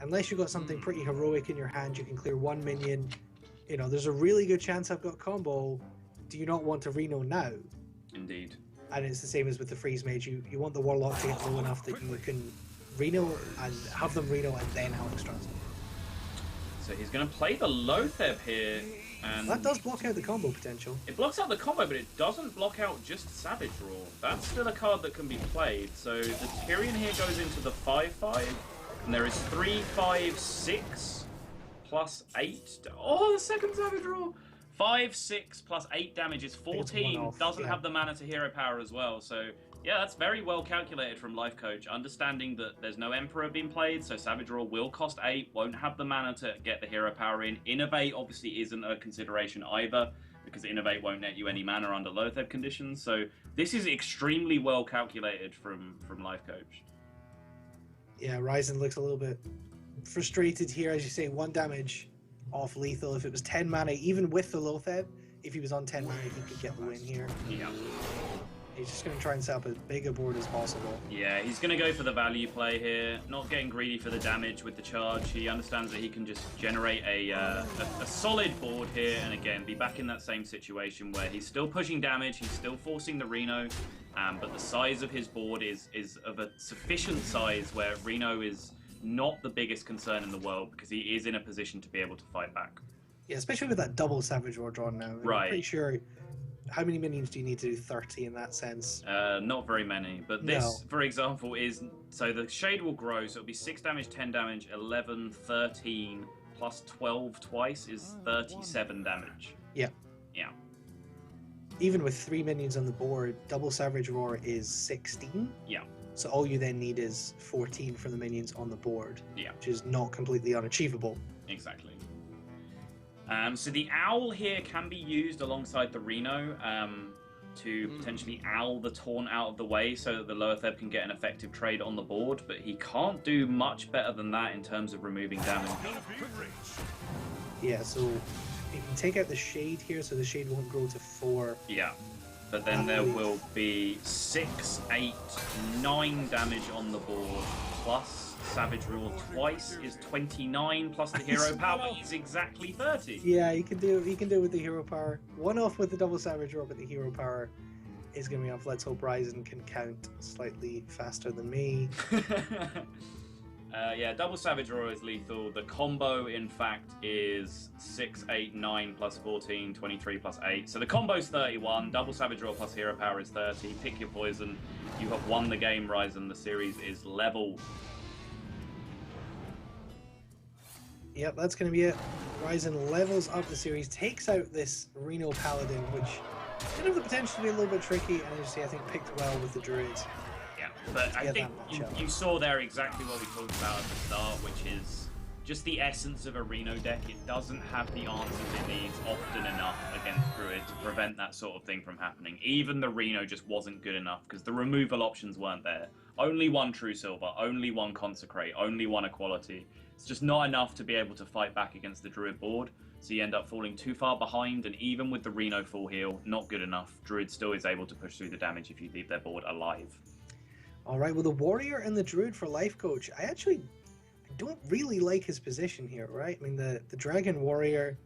unless you've got something pretty heroic in your hand, you can clear 1 minion. There's a really good chance I've got combo. Do you not want to Reno now? Indeed. And it's the same as with the Freeze Mage. You want the Warlock to get low enough that you can Reno and have them Reno and then Alex Transit. So he's going to play the Lotheb here. And that does block out the combo potential. It blocks out the combo, but it doesn't block out just Savage Roar. That's still a card that can be played. So the Tyrion here goes into the 5/5, and there is 3, 5, 6 plus 8. Oh, the second Savage Roar! 5, 6 plus 8 damage is 14. Doesn't have the mana to hero power as well. So yeah, that's very well calculated from Lifecoach, understanding that there's no Emperor being played, so Savage Roar will cost 8, won't have the mana to get the hero power in. Innovate obviously isn't a consideration either, because Innovate won't net you any mana under Lotheb conditions, so this is extremely well calculated from Lifecoach. Yeah, Ryzen looks a little bit frustrated here, as you say, 1 damage off lethal. If it was 10 mana, even with the Lotheb, if he was on 10 mana, he could get the win here. Yeah. He's just going to try and set up as big a board as possible. Yeah, he's going to go for the value play here, not getting greedy for the damage with the charge. He understands that he can just generate a solid board here, and again, be back in that same situation where he's still pushing damage, he's still forcing the Reno, but the size of his board is of a sufficient size where Reno is not the biggest concern in the world, because he is in a position to be able to fight back. Yeah, especially with that double Savage Roar drawn now. Right. I'm pretty sure. How many minions do you need to do? 30 in that sense? Not very many, but this, for example, is... So the Shade will grow, so it'll be 6 damage, 10 damage, 11, 13, plus 12 twice is 37 damage. Yeah. Yeah. Even with 3 minions on the board, double Savage Roar is 16. Yeah. So all you then need is 14 from the minions on the board. Yeah. Which is not completely unachievable. Exactly. So the Owl here can be used alongside the Reno. to potentially owl the taunt out of the way so that the lower third can get an effective trade on the board, but he can't do much better than that in terms of removing damage. Yeah, so you can take out the shade here, so the shade won't grow to 4. Yeah, but then there will be 6, 8, 9 damage on the board, plus Savage Rule twice is 29, plus the hero power is exactly 30. Yeah, he can do it with the hero power. One off with the double Savage Roar, but the hero power is going to be off. Let's hope Ryzen can count slightly faster than me. Yeah, double Savage Roar is lethal. The combo, in fact, is 6, 8, 9 plus 14, 23 plus 8. So the combo's 31. Double Savage Roar plus hero power is 30. Pick your poison. You have won the game, Ryzen. The series is level. Yep, that's going to be it. Ryzen levels up the series, takes out this Reno Paladin, which could have the potential to be a little bit tricky, and as you see, I think picked well with the Druid. Yeah, but I think you saw there exactly what we talked about at the start, which is just the essence of a Reno deck. It doesn't have the answers it needs often enough against Druid to prevent that sort of thing from happening. Even the Reno just wasn't good enough because the removal options weren't there. Only one True Silver, only one Consecrate, only one Equality. It's just not enough to be able to fight back against the Druid board, so you end up falling too far behind, and even with the Reno full heal, not good enough. Druid still is able to push through the damage if you leave their board alive. Alright, well the Warrior and the Druid for Lifecoach, I don't really like his position here, right? I mean, the Dragon Warrior,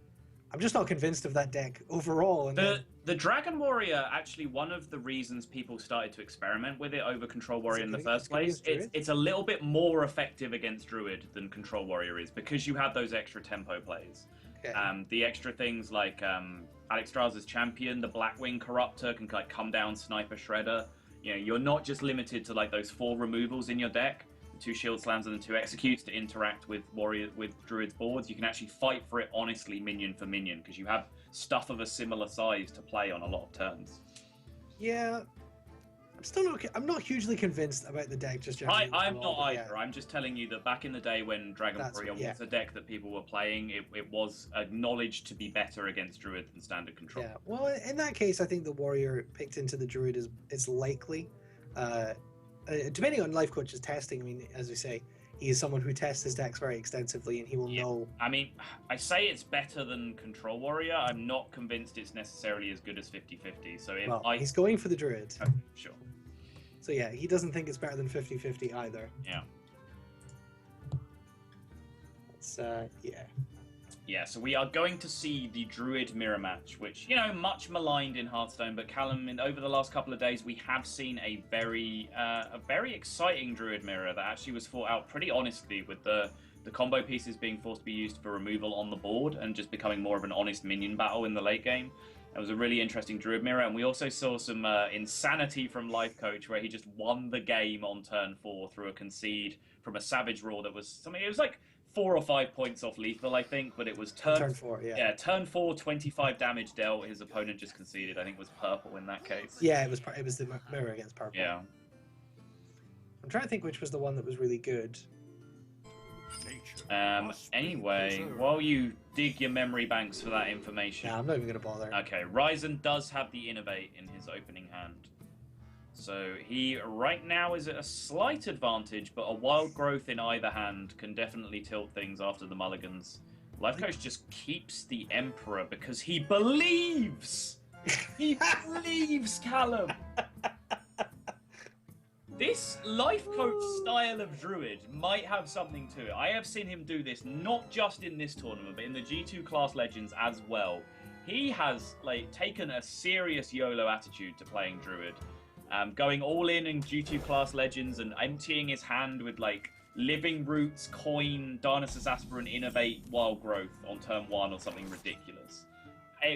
I'm just not convinced of that deck overall. And the Dragon Warrior, actually, one of the reasons people started to experiment with it over Control Warrior in the first place, it's a little bit more effective against Druid than Control Warrior is, because you have those extra tempo plays. Okay. The extra things like Alex Strauss's Champion, the Blackwing Corruptor can like come down Sniper Shredder. You know, you're not just limited to like those 4 removals in your deck, 2 Shield Slams and 2 Executes to interact with Druid's boards. You can actually fight for it honestly, minion for minion, because you have stuff of a similar size to play on a lot of turns. Yeah, I'm not hugely convinced about the deck just generally. I'm not either. Yeah. I'm just telling you that back in the day when Dragon Warrior was a deck that people were playing, it was acknowledged to be better against Druid than standard control. Yeah, well, in that case, I think the Warrior picked into the Druid is likely. Depending on Lifecoach's testing, I mean, as we say, he is someone who tests his decks very extensively, and he will know. I mean, I say it's better than Control Warrior. I'm not convinced it's necessarily as good as 50-50. So if he's going for the Druid. Okay, sure. So yeah, he doesn't think it's better than 50-50 either. Yeah. It's yeah. Yeah, so we are going to see the Druid mirror match, which, you know, much maligned in Hearthstone, but Callum, over the last couple of days, we have seen a very exciting Druid mirror that actually was fought out pretty honestly, with the combo pieces being forced to be used for removal on the board and just becoming more of an honest minion battle in the late game. It was a really interesting Druid mirror, and we also saw some insanity from Lifecoach, where he just won the game on turn 4 through a concede from a Savage Roar that was something. It was like 4 or 5 points off lethal, I think, but it was turn 4. Yeah, turn 4, 25 damage dealt. His opponent just conceded. I think it was purple in that case. Yeah, it was the mirror against purple. Yeah. I'm trying to think which was the one that was really good. Anyway, while you dig your memory banks for that information... Nah, I'm not even going to bother. Okay, Ryzen does have the Innovate in his opening hand. So he, right now, is at a slight advantage, but a Wild Growth in either hand can definitely tilt things after the mulligans. Lifecoach just keeps the Emperor because he believes! He believes, Callum! This Lifecoach style of Druid might have something to it. I have seen him do this not just in this tournament, but in the G2 class Legends as well. He has taken a serious YOLO attitude to playing Druid. Going all in G2 class Legends and emptying his hand with Living Roots, Coin, Darnassus Aspirant, Innovate, Wild Growth on turn 1 or something ridiculous.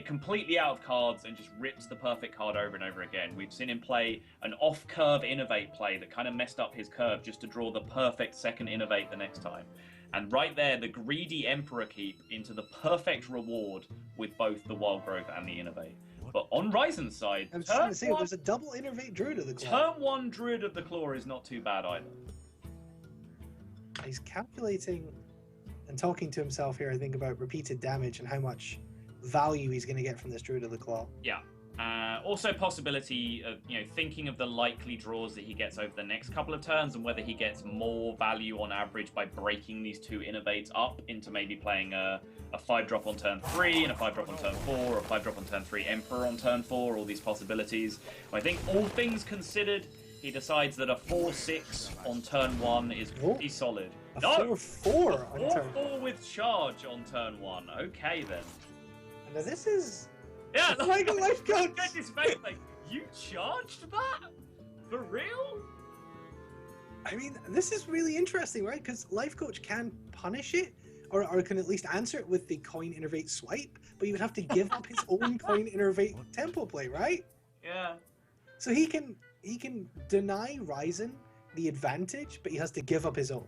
Completely out of cards and just rips the perfect card over and over again. We've seen him play an off-curve Innovate play that kind of messed up his curve just to draw the perfect second Innovate the next time. And right there, the greedy Emperor keep into the perfect reward with both the Wild Growth and the Innovate. But on Ryzen's side, I was trying to say, there's a double Innovate Druid of the Claw. Turn 1 Druid of the Claw is not too bad either. He's calculating and talking to himself here, I think, about repeated damage and how much value he's going to get from this Druid of the Claw. Yeah, Also possibility of, thinking of the likely draws that he gets over the next couple of turns and whether he gets more value on average by breaking these two innovates up into maybe playing a 5-drop on turn 3 and a 5-drop on turn 4, or a 5-drop on turn 3 Emperor on turn 4, all these possibilities. I think all things considered, he decides that a 4-6 on turn 1 is pretty solid. A 4-4 on turn 4-4 with charge on turn 1. Okay then. Now this is... Yeah, like a life coach. His face, like, you charged that? For real? I mean, this is really interesting, right? Because Lifecoach can punish it, or can at least answer it with the coin innervate swipe, but he would have to give up his own coin innervate tempo play, right? Yeah. So he can deny Ryzen the advantage, but he has to give up his own.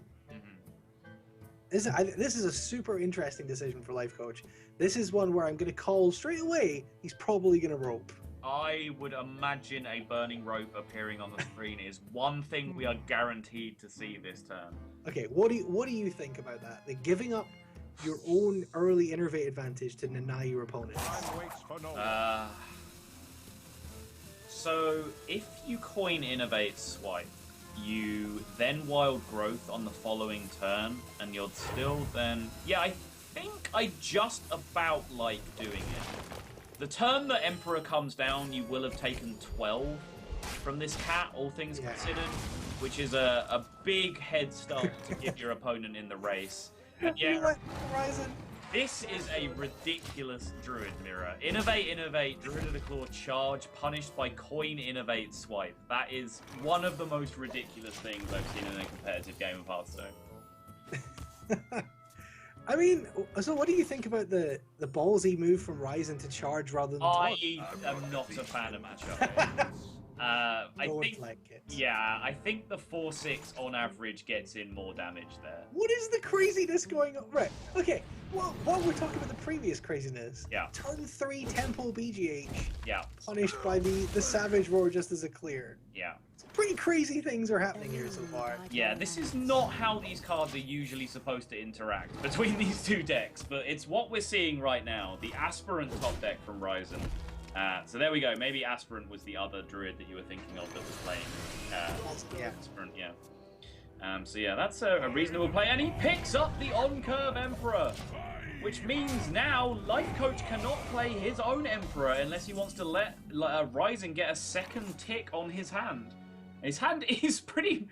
This is a super interesting decision for Lifecoach. This is one where I'm going to call straight away, he's probably going to rope. I would imagine a burning rope appearing on the screen is one thing we are guaranteed to see this turn. Okay, what do you think about that? The giving up your own early innervate advantage to deny your opponent. So if you coin innovate swipe, you then wild growth on the following turn, and you're still then... Yeah, I think I just about like doing it. The turn that Emperor comes down, you will have taken 12 from this cat, all things considered, which is a big head start to give your opponent in the race. And yeah, this is a ridiculous Druid mirror. Innovate, Druid of the Claw charge, punished by coin innovate swipe. That is one of the most ridiculous things I've seen in a competitive game of Hearthstone. I mean, so what do you think about the ballsy move from Ryzen to charge rather than taunt? I am not a fan of matchup. I think the 4-6 on average gets in more damage there. What is the craziness going on? Right, okay, well, while we're talking about the previous craziness, turn 3 Tempo BGH, punished by the Savage Roar just as a clear. Yeah. Pretty crazy things are happening here so far. Yeah, this is not how these cards are usually supposed to interact between these two decks, but it's what we're seeing right now. The Aspirant top deck from Ryzen. So there we go. Maybe Aspirant was the other Druid that you were thinking of that was playing. Aspirant, yeah. So yeah, that's a reasonable play. And he picks up the on-curve Emperor, which means now Lifecoach cannot play his own Emperor unless he wants to let Ryzen get a second tick on his hand. His hand is pretty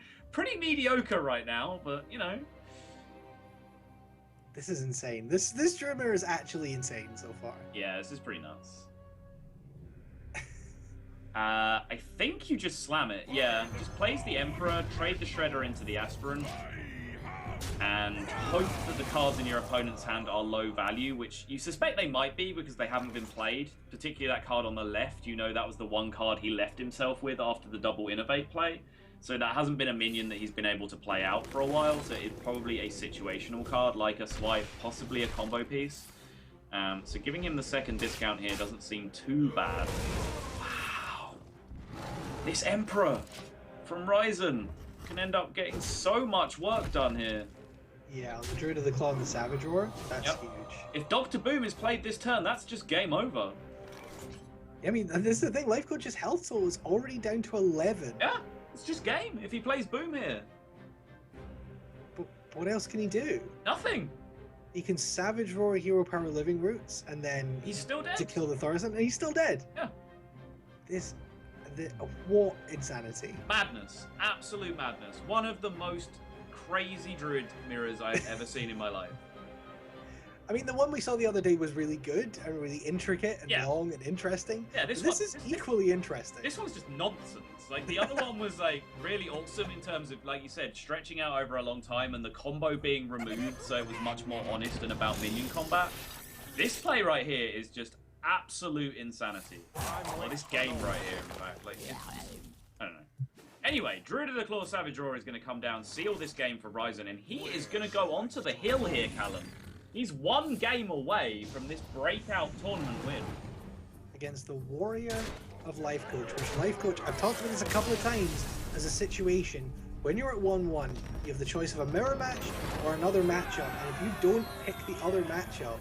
mediocre right now, but you know. This is insane. This Druid is actually insane so far. Yeah, this is pretty nuts. I think you just slam it. Yeah, just plays the Emperor, trade the Shredder into the Aspirant, and hope that the cards in your opponent's hand are low value, which you suspect they might be because they haven't been played. Particularly that card on the left, you know that was the one card he left himself with after the double innovate play. So that hasn't been a minion that he's been able to play out for a while, so it's probably a situational card like a swipe, possibly a combo piece. So giving him the second discount here doesn't seem too bad. Wow. This Emperor from Ryzen can end up getting so much work done here. Yeah, on the Druid of the Claw and the Savage Roar, that's huge. If Dr. Boom is played this turn, that's just game over. I mean, this is the thing, Lifecoach's health total is already down to 11. Yeah, it's just game if he plays Boom here. But what else can he do? Nothing. He can Savage Roar Hero Power Living Roots, and then... He's still dead. ...to kill the Thorazin, and he's still dead. Yeah. What insanity. Madness. Absolute madness. One of the most crazy Druid mirrors I've ever seen in my life. I mean, the one we saw the other day was really good and really intricate and long and interesting. Yeah, this is equally interesting. This one's just nonsense. Like, the other one was, like, really awesome in terms of, like you said, stretching out over a long time and the combo being removed, so it was much more honest and about minion combat. This play right here is just absolute insanity. Well, this game right here, in fact. Like, I don't know. Anyway, Druid of the Claw Savage Roar is going to come down, seal this game for Ryzen, and he is going to go onto the hill here, Callum. He's one game away from this breakout tournament win. Against the Warrior of Lifecoach, which Lifecoach, I've talked about this a couple of times, as a situation, when you're at 1-1, you have the choice of a mirror match or another matchup, and if you don't pick the other matchup,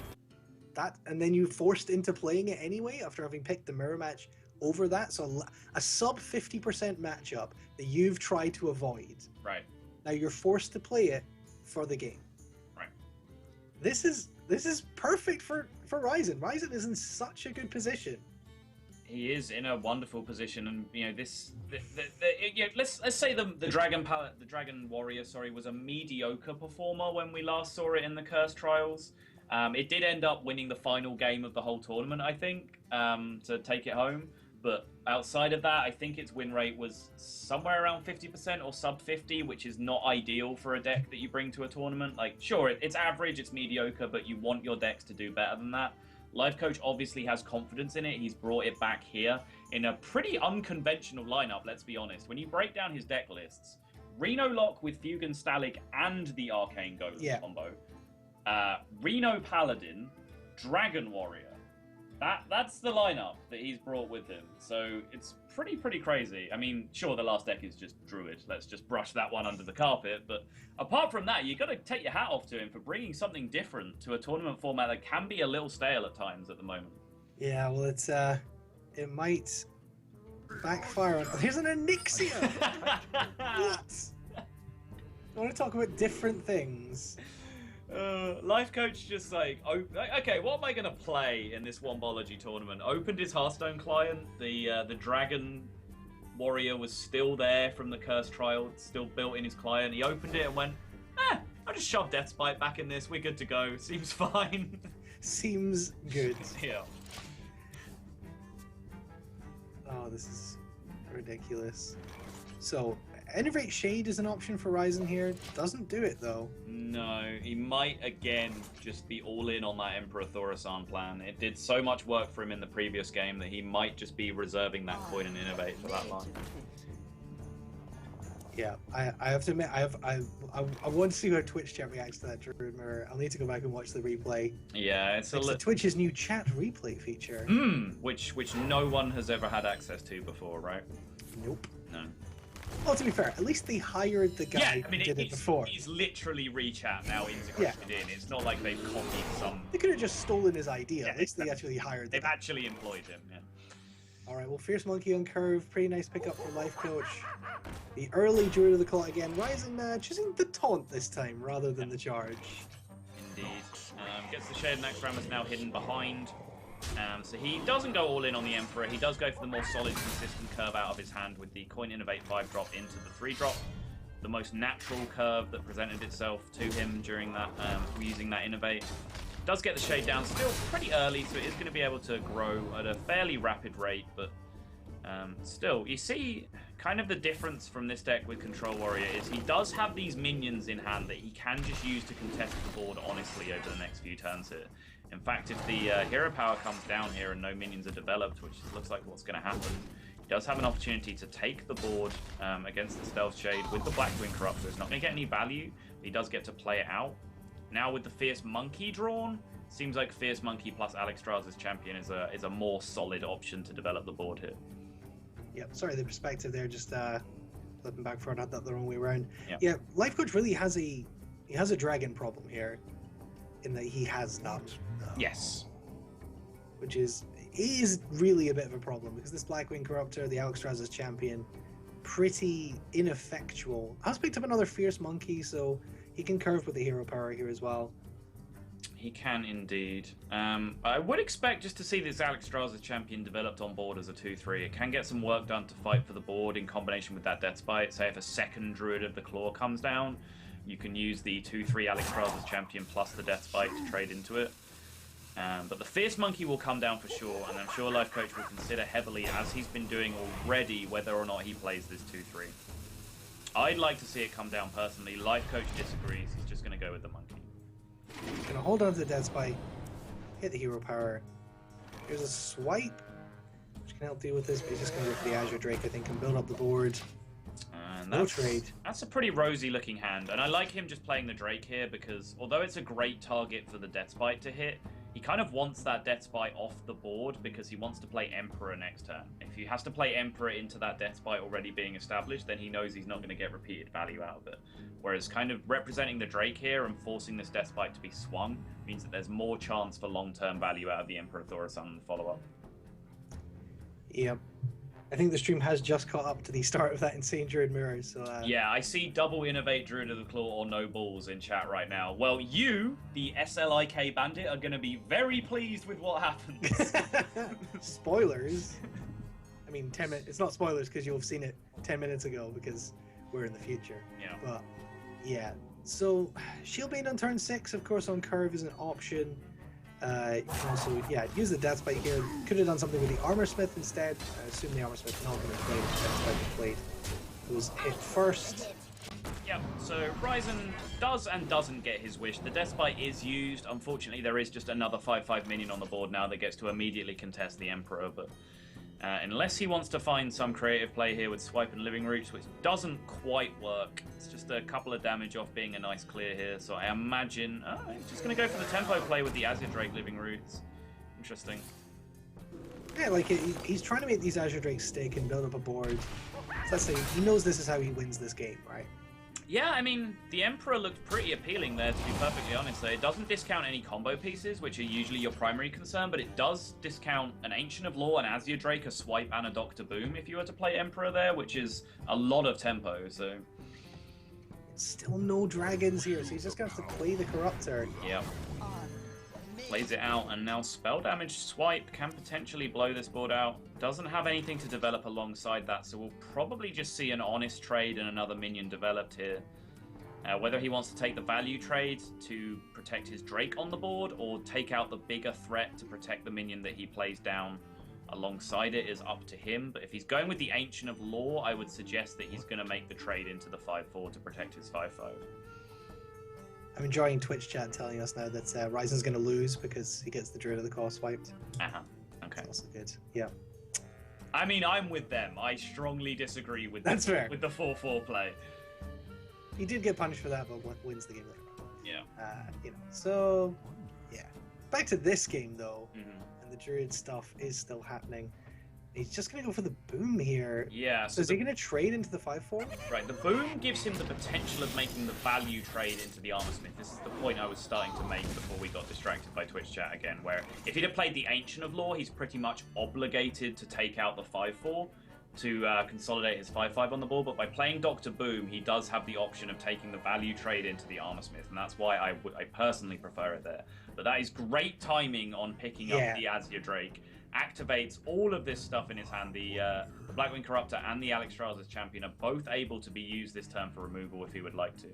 and then you're forced into playing it anyway after having picked the mirror match over that. So a sub 50% matchup that you've tried to avoid. Right. Now you're forced to play it for the game. Right. This is perfect for Ryzen. Ryzen is in such a good position. He is in a wonderful position, and let's say the Dragon Warrior, was a mediocre performer when we last saw it in the Curse Trials. It did end up winning the final game of the whole tournament, I think, to take it home. But outside of that, I think its win rate was somewhere around 50% or sub 50, which is not ideal for a deck that you bring to a tournament. Like, sure, it's average, it's mediocre, but you want your decks to do better than that. Lifecoach obviously has confidence in it. He's brought it back here in a pretty unconventional lineup, let's be honest. When you break down his deck lists, Reno Lock with Fugan Stalik and the Arcane Golem combo, Reno Paladin, Dragon Warrior. That's the lineup that he's brought with him. So it's pretty crazy. I mean, sure, the last deck is just Druid. Let's just brush that one under the carpet. But apart from that, you got to take your hat off to him for bringing something different to a tournament format that can be a little stale at times at the moment. Yeah, well, it might backfire on... Here's an Onyxia! What? I want to talk about different things. Lifecoach just like, okay, what am I going to play in this Wombology tournament? Opened his Hearthstone client. The Dragon Warrior was still there from the Curse Trial, still built in his client. He opened it and went, I'll just shove Deathspite back in this. We're good to go. Seems fine. Seems good. Yeah. Oh, this is ridiculous. So, Innervate Shade is an option for Ryzen here. Doesn't do it, though. No, he might, again, just be all in on that Emperor Thaurissan plan. It did so much work for him in the previous game that he might just be reserving that coin and Innervate for that line. Yeah, I have to admit, I want to see how Twitch chat reacts to that Druid Mirror. I'll need to go back and watch the replay. Yeah, it's Twitch's new chat replay feature. Which no one has ever had access to before, right? Nope. No. Well, to be fair, at least they hired the guy who did it before. He's literally rechat now integrated in. It's not like they've copied some... They could have just stolen his idea. At least they actually hired They've actually employed him, yeah. Alright, well, Fierce Monkey on Curve. Pretty nice pickup for Lifecoach. The early Druid of the Clock again. Ryzen choosing the taunt this time rather than the charge. Indeed. Gets the Shared Naxxramas now hidden behind. So he doesn't go all in on the Emperor. He does go for the more solid, consistent curve out of his hand with the Coin Innovate 5-drop into the 3-drop. The most natural curve that presented itself to him during that, using that Innovate. Does get the Shade down still pretty early, so it is going to be able to grow at a fairly rapid rate, but still, you see kind of the difference from this deck with Control Warrior is he does have these minions in hand that he can just use to contest the board honestly over the next few turns here. In fact, if the hero power comes down here and no minions are developed, which looks like what's going to happen, he does have an opportunity to take the board against the Stealth Shade with the Blackwing Corruptor. It's not going to get any value, but he does get to play it out. Now with the Fierce Monkey drawn, seems like Fierce Monkey plus Alexstrasza's Champion is a more solid option to develop the board here. Yep, sorry, the perspective there, just flipping back forward, had that the wrong way around. Yep. Yeah, Lifecoach really has a dragon problem here, in that he has none. Yes. Which is really a bit of a problem, because this Blackwing Corruptor, the Alexstrasza's Champion, pretty ineffectual. Has picked up another Fierce Monkey, so he can curve with the hero power here as well. He can indeed. I would expect just to see this Alexstrasza's Champion developed on board as a 2-3. It can get some work done to fight for the board in combination with that Deathspite. Say if a second Druid of the Claw comes down, you can use the 2-3 Alexstrasza's Champion plus the Deathspite to trade into it. But the Fierce Monkey will come down for sure, and I'm sure Lifecoach will consider heavily, as he's been doing already, whether or not he plays this 2-3. I'd like to see it come down personally. Lifecoach disagrees. He's just going to go with the Monkey. He's going to hold on to the Deathspite, hit the hero power. Here's a swipe, which can help deal with this, but he's just going to go for the Azure Drake, I think, and build up the board. No trade. That's a pretty rosy looking hand, and I like him just playing the Drake here because although it's a great target for the Deathspite to hit, he kind of wants that Deathspite off the board because he wants to play Emperor next turn. If he has to play Emperor into that Deathspite already being established, then he knows he's not going to get repeated value out of it. Whereas kind of representing the Drake here and forcing this Deathspite to be swung means that there's more chance for long-term value out of the Emperor Thaurissan in the follow-up. Yep. I think the stream has just caught up to the start of that insane Druid mirror. So yeah, I see double innovate Druid of the Claw or no balls in chat right now. Well, you, the SLIK bandit, are going to be very pleased with what happens. Spoilers. I mean, 10 minutes. It's not spoilers because you'll have seen it 10 minutes ago because we're in the future. Yeah. But yeah. So Shieldbane on turn 6, of course, on curve is an option. You can also, use the Death Bite here. Could have done something with the Armor Smith instead. I assume the Armor Smith not going to play. Death Bite played. It was hit first. Yep, so Ryzen does and doesn't get his wish. The Death Bite is used. Unfortunately, there is just another 5/5 minion on the board now that gets to immediately contest the Emperor, but unless he wants to find some creative play here with Swipe and Living Roots, which doesn't quite work. It's just a couple of damage off being a nice clear here, so I imagine he's just going to go for the tempo play with the Azure Drake Living Roots. Interesting. Yeah, like he's trying to make these Azure Drakes stick and build up a board. So let's say he knows this is how he wins this game, right? Yeah, I mean, the Emperor looked pretty appealing there, to be perfectly honest. It doesn't discount any combo pieces, which are usually your primary concern, but it does discount an Ancient of Law, an Azure Drake, a Swipe, and a Dr. Boom if you were to play Emperor there, which is a lot of tempo, so... Still no dragons here, so he's just going to have to play the Corruptor. Yep. Plays it out, and now spell damage Swipe can potentially blow this board out. Doesn't have anything to develop alongside that, so we'll probably just see an honest trade and another minion developed here. Whether he wants to take the value trade to protect his Drake on the board, or take out the bigger threat to protect the minion that he plays down alongside it is up to him. But if he's going with the Ancient of Law, I would suggest that he's going to make the trade into the 5/4 to protect his 5/5. I'm enjoying Twitch chat telling us now that Ryzen's going to lose because he gets the Druid of the Claw swiped. Uh-huh. Okay. That's also good. Yeah. I mean, I'm with them. I strongly disagree with That's fair. With the 4/4 play. He did get punished for that, but wins the game later. Yeah. So, yeah. Back to this game, though. Mm-hmm. And the Druid stuff is still happening. He's just going to go for the Boom here. Yeah. So is he going to trade into the 5/4? Right, the Boom gives him the potential of making the value trade into the Armor Smith. This is the point I was starting to make before we got distracted by Twitch chat again, where if he'd have played the Ancient of Law, he's pretty much obligated to take out the 5/4 to consolidate his 5/5 on the board, but by playing Dr. Boom, he does have the option of taking the value trade into the Armor Smith, and that's why I personally prefer it there. But that is great timing on picking up the Azure Drake. Activates all of this stuff in his hand. The Blackwing Corruptor and the Alexstrasza's Champion are both able to be used this turn for removal if he would like to.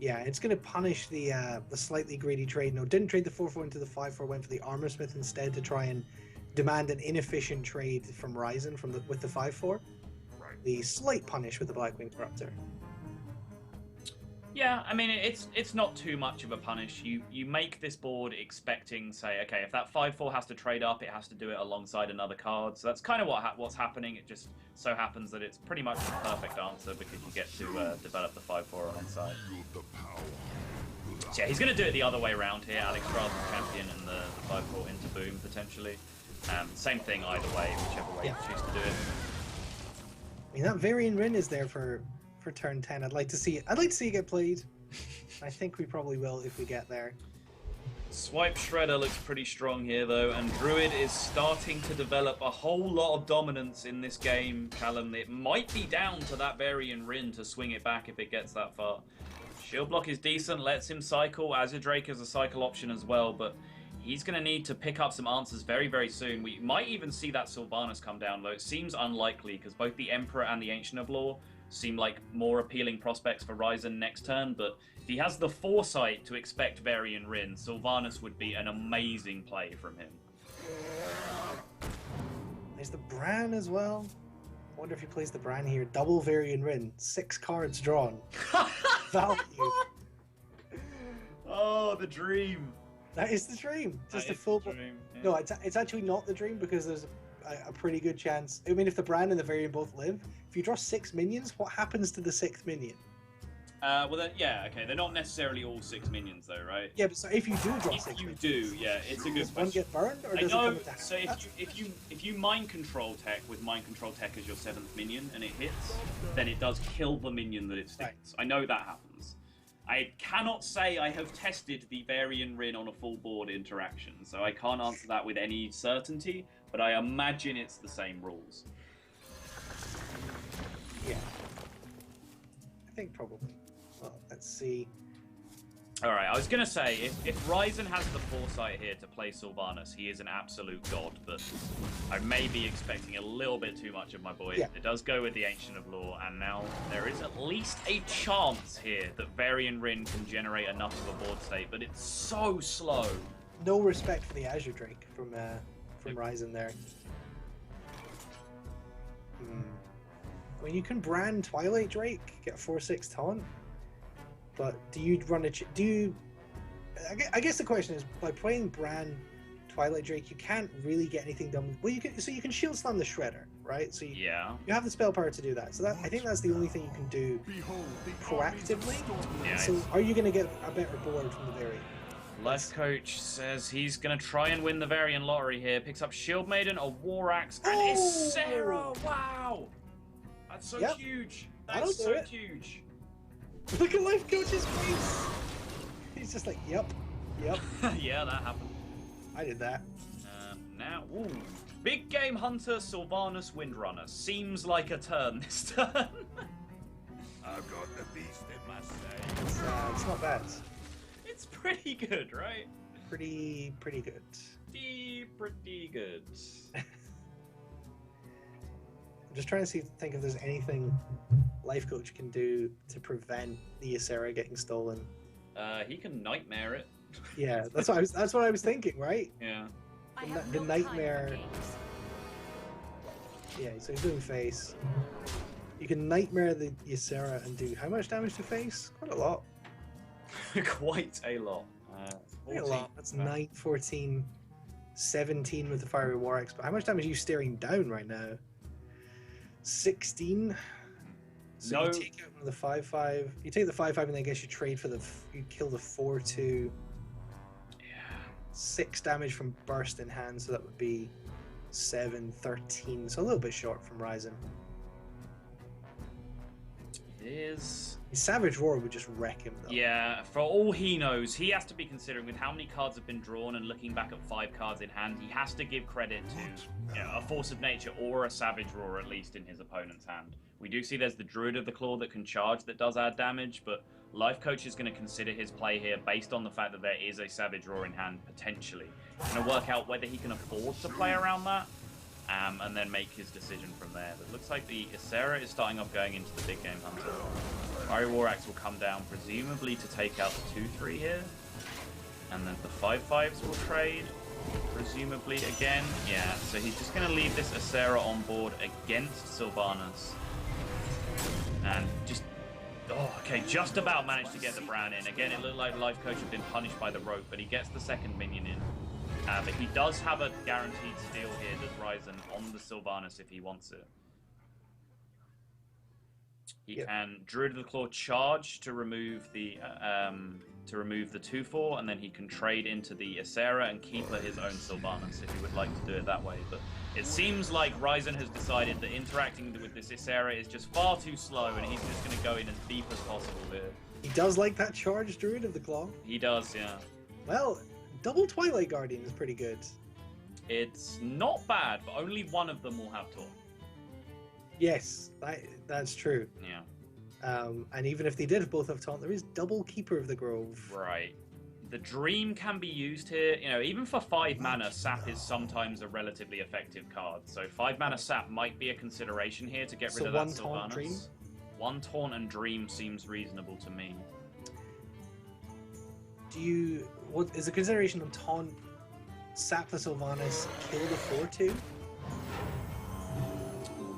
Yeah, it's going to punish the slightly greedy trade. No, didn't trade the 4/4 into the 5/4, went for the Armor Smith instead to try and demand an inefficient trade from Ryzen with the 5/4. Right. The slight punish with the Blackwing Corruptor. Yeah, I mean, it's not too much of a punish. You make this board expecting, say, okay, if that 5/4 has to trade up, it has to do it alongside another card. So that's kind of what's happening. It just so happens that it's pretty much the perfect answer because you get to develop the 5/4 alongside. So yeah, he's going to do it the other way around here. Alexstrasza's Champion and the 5/4 into Boom, potentially. Same thing either way, whichever way you choose to do it. I mean, that Varian Rin is there for turn 10. I'd like to see it get played. I think we probably will if we get there. Swipe Shredder looks pretty strong here though, and Druid is starting to develop a whole lot of dominance in this game, Callum. It might be down to that Varian Rin to swing it back if it gets that far. Shield block is decent, lets him cycle. Azure Drake is a cycle option as well, but he's going to need to pick up some answers very, very soon. We might even see that Sylvanas come down, though it seems unlikely because both the Emperor and the Ancient of Law seem like more appealing prospects for Ryzen next turn, but if he has the foresight to expect Varian Rin, Sylvanas would be an amazing play from him. There's the Bran as well. I wonder if he plays the Bran here. Double Varian Rin, 6 cards drawn. Value. Oh, the dream. That is the dream. Just that a full dream. Yeah. No, it's actually not the dream because there's a pretty good chance. I mean, if the Bran and the Varian both live, if you draw 6 minions, what happens to the 6th minion? Well, then, yeah, okay. They're not necessarily all 6 minions, though, right? Yeah, but so if you do draw if 6 you minions, do, yeah, it's a good does question. one get burned, or does I know. it come to So if you mind control tech with mind control tech as your 7th minion and it hits, then it does kill the minion that it sticks. Right. I know that happens. I cannot say I have tested the Varian Rin on a full board interaction, so I can't answer that with any certainty, but I imagine it's the same rules. Yeah. I think probably. Well, let's see. All right, I was going to say, if Ryzen has the foresight here to play Sylvanas, he is an absolute god, but I may be expecting a little bit too much of my boy. Yeah. It does go with the Ancient of Lore, and now there is at least a chance here that Varian Rin can generate enough of a board state, but it's so slow. No respect for the Azure Drake from Ryzen there. I mean, you can brand Twilight Drake, get a 4/6 taunt, but do you run a... I guess the question is, by playing brand Twilight Drake, you can't really get anything done. Well, you can shield slam the Shredder, right? So you have the spell power to do that. So I think that's the only thing you can do proactively. Yeah, so are you going to get a better board from the Varian? Lifecoach says he's going to try and win the Varian lottery here. Picks up Shield Maiden, a War Axe, and Ysera! Wow! That's so huge. That's so huge. Look at Lifecoach's face. He's just like, yep. Yeah, that happened. I did that. Now, big game hunter Sylvanas Windrunner. Seems like a turn this turn. I've got the beast in my sight. It's not bad. It's pretty good, right? Pretty good. Pretty good. I'm just trying to think if there's anything Lifecoach can do to prevent the Ysera getting stolen. He can nightmare it. Yeah, that's what I was thinking, right? Yeah. The nightmare. Yeah, so he's doing face. You can nightmare the Ysera and do how much damage to face? Quite a lot. Quite a lot. Quite a lot. That's 9, 14, 17 with the Fiery War Axe. But how much damage are you staring down right now? 16. So you take out the 5/5. You take the 5/5 and then I guess you trade for you kill the 4/2. Yeah. 6 damage from burst in hand, so that would be 7, 13. So a little bit short from Ryzen. It is. Savage Roar would just wreck him though. Yeah, for all he knows, he has to be considering with how many cards have been drawn and looking back at 5 cards in hand, he has to give credit to a Force of Nature or a Savage Roar at least in his opponent's hand. We do see there's the Druid of the Claw that can charge that does add damage, but Lifecoach is going to consider his play here based on the fact that there is a Savage Roar in hand potentially. He's going to work out whether he can afford to play around that and then make his decision from there. But it looks like the Ysera is starting off going into the big game hunter. Fiery War Axe will come down, presumably to take out the 2/3 here. And then the 5/5s will trade, presumably again. Yeah, so he's just going to leave this Ysera on board against Sylvanas. And just... Oh, okay, just about managed to get the Bran in. Again, it looked like Lifecoach had been punished by the rope, but he gets the second minion in. But he does have a guaranteed steal here, does Ryzen, on the Sylvanas if he wants it. He can Druid of the Claw charge to remove the 2/4, and then he can trade into the Ysera and keep his own Sylvanas if he would like to do it that way. But it seems like Ryzen has decided that interacting with this Ysera is just far too slow, and he's just going to go in as deep as possible here. He does like that charge Druid of the Claw. He does, yeah. Well, double Twilight Guardian is pretty good. It's not bad, but only one of them will have Taunt. Yes, that's true. Yeah. And even if they did both have Taunt, there is double Keeper of the Grove. Right. The Dream can be used here. You know, even for 5 mana, Sap is sometimes a relatively effective card. So 5 mana Sap might be a consideration here to get rid of that Sylvanas. Dream? 1 Taunt and Dream seems reasonable to me. What is a consideration of Taunt, Sap the Sylvanas, kill the 4/2?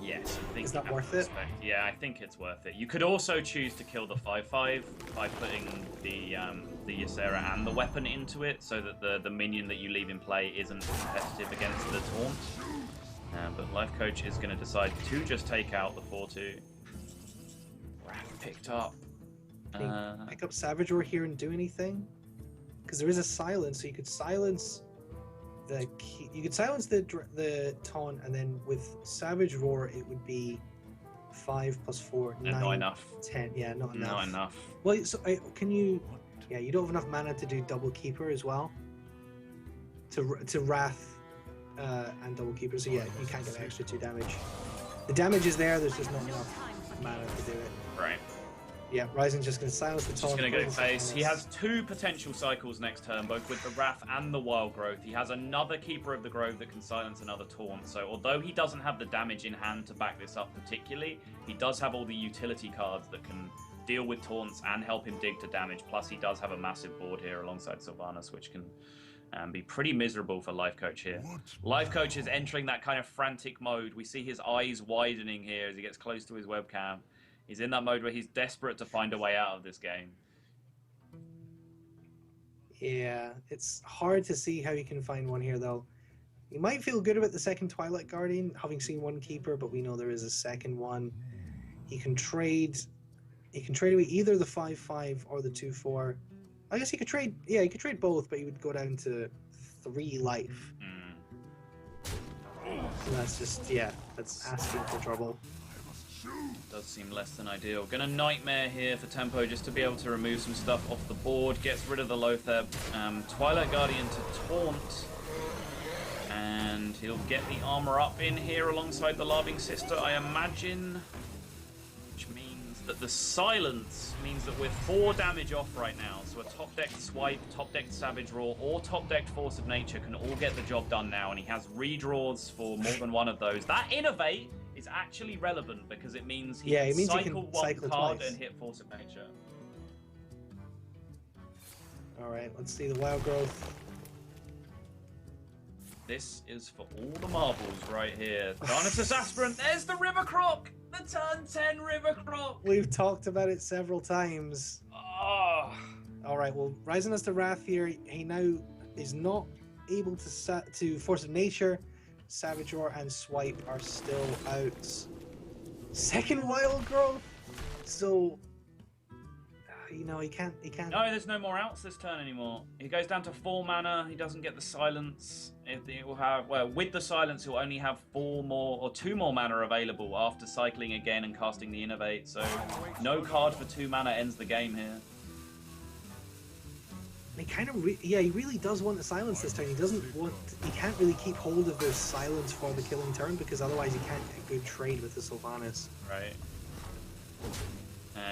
Yes, I think is that worth it? Yeah, I think it's worth it. You could also choose to kill the 5/5 by putting the Ysera and the weapon into it, so that the minion that you leave in play isn't competitive against the taunt. But Lifecoach is going to decide to just take out the 4/2. Wrath picked up. Pick up Savage Roar here and do anything? Because there is a silence, so you could silence the taunt, and then with Savage Roar it would be 5 + 4, 9, not enough. 10. Yeah, not enough. Not enough. Well, so can you? Yeah, you don't have enough mana to do double Keeper as well. To Wrath and double Keeper, so yeah, you can't get an extra 2 damage. The damage is there, there's just not enough mana to do it. Right. Yeah, Ryzen's just going to silence the taunt. Just going to go face. He has 2 potential cycles next turn, both with the Wrath and the Wild Growth. He has another Keeper of the Grove that can silence another taunt. So although he doesn't have the damage in hand to back this up particularly, he does have all the utility cards that can deal with taunts and help him dig to damage. Plus he does have a massive board here alongside Sylvanas, which can be pretty miserable for Lifecoach here. Lifecoach is entering that kind of frantic mode. We see his eyes widening here as he gets close to his webcam. He's in that mode where he's desperate to find a way out of this game. Yeah, it's hard to see how he can find one here, though. He might feel good about the second Twilight Guardian, having seen one Keeper, but we know there is a second one. He can trade away either the 5/5 or the 2/4. I guess he could trade, yeah, he could trade both, but he would go down to 3 life. So that's just, yeah, that's asking for trouble. Does seem less than ideal. Gonna Nightmare here for tempo just to be able to remove some stuff off the board. Gets rid of the Lothar. Twilight Guardian to taunt. And he'll get the armor up in here alongside the Larving Sister, I imagine. Which means that the silence means that we're 4 damage off right now. So a top-decked Swipe, top-decked Savage Roar, or top-decked Force of Nature can all get the job done now. And he has redraws for more than one of those. That Innovate is actually relevant because it means he can cycle one card and hit Force of Nature. Alright, let's see the Wild Growth. This is for all the marbles right here. Thanatos Aspirant, there's the River Croc! The turn 10 River Croc! We've talked about it several times. Oh. Alright, well, Ryzen has the Wrath here. He now is not able to Force of Nature. Savage Roar and Swipe are still out. Second Wild Growth? So, you know, he can't... No, there's no more outs this turn anymore. He goes down to 4 mana, he doesn't get the silence. It will have, well, with the silence, he'll only have 4 more, or 2 more mana available after cycling again and casting the Innovate. So, no card for 2 mana ends the game here. He kind of, he really does want the silence this turn. He can't really keep hold of the silence for the killing turn because otherwise he can't get a good trade with the Sylvanas. Right.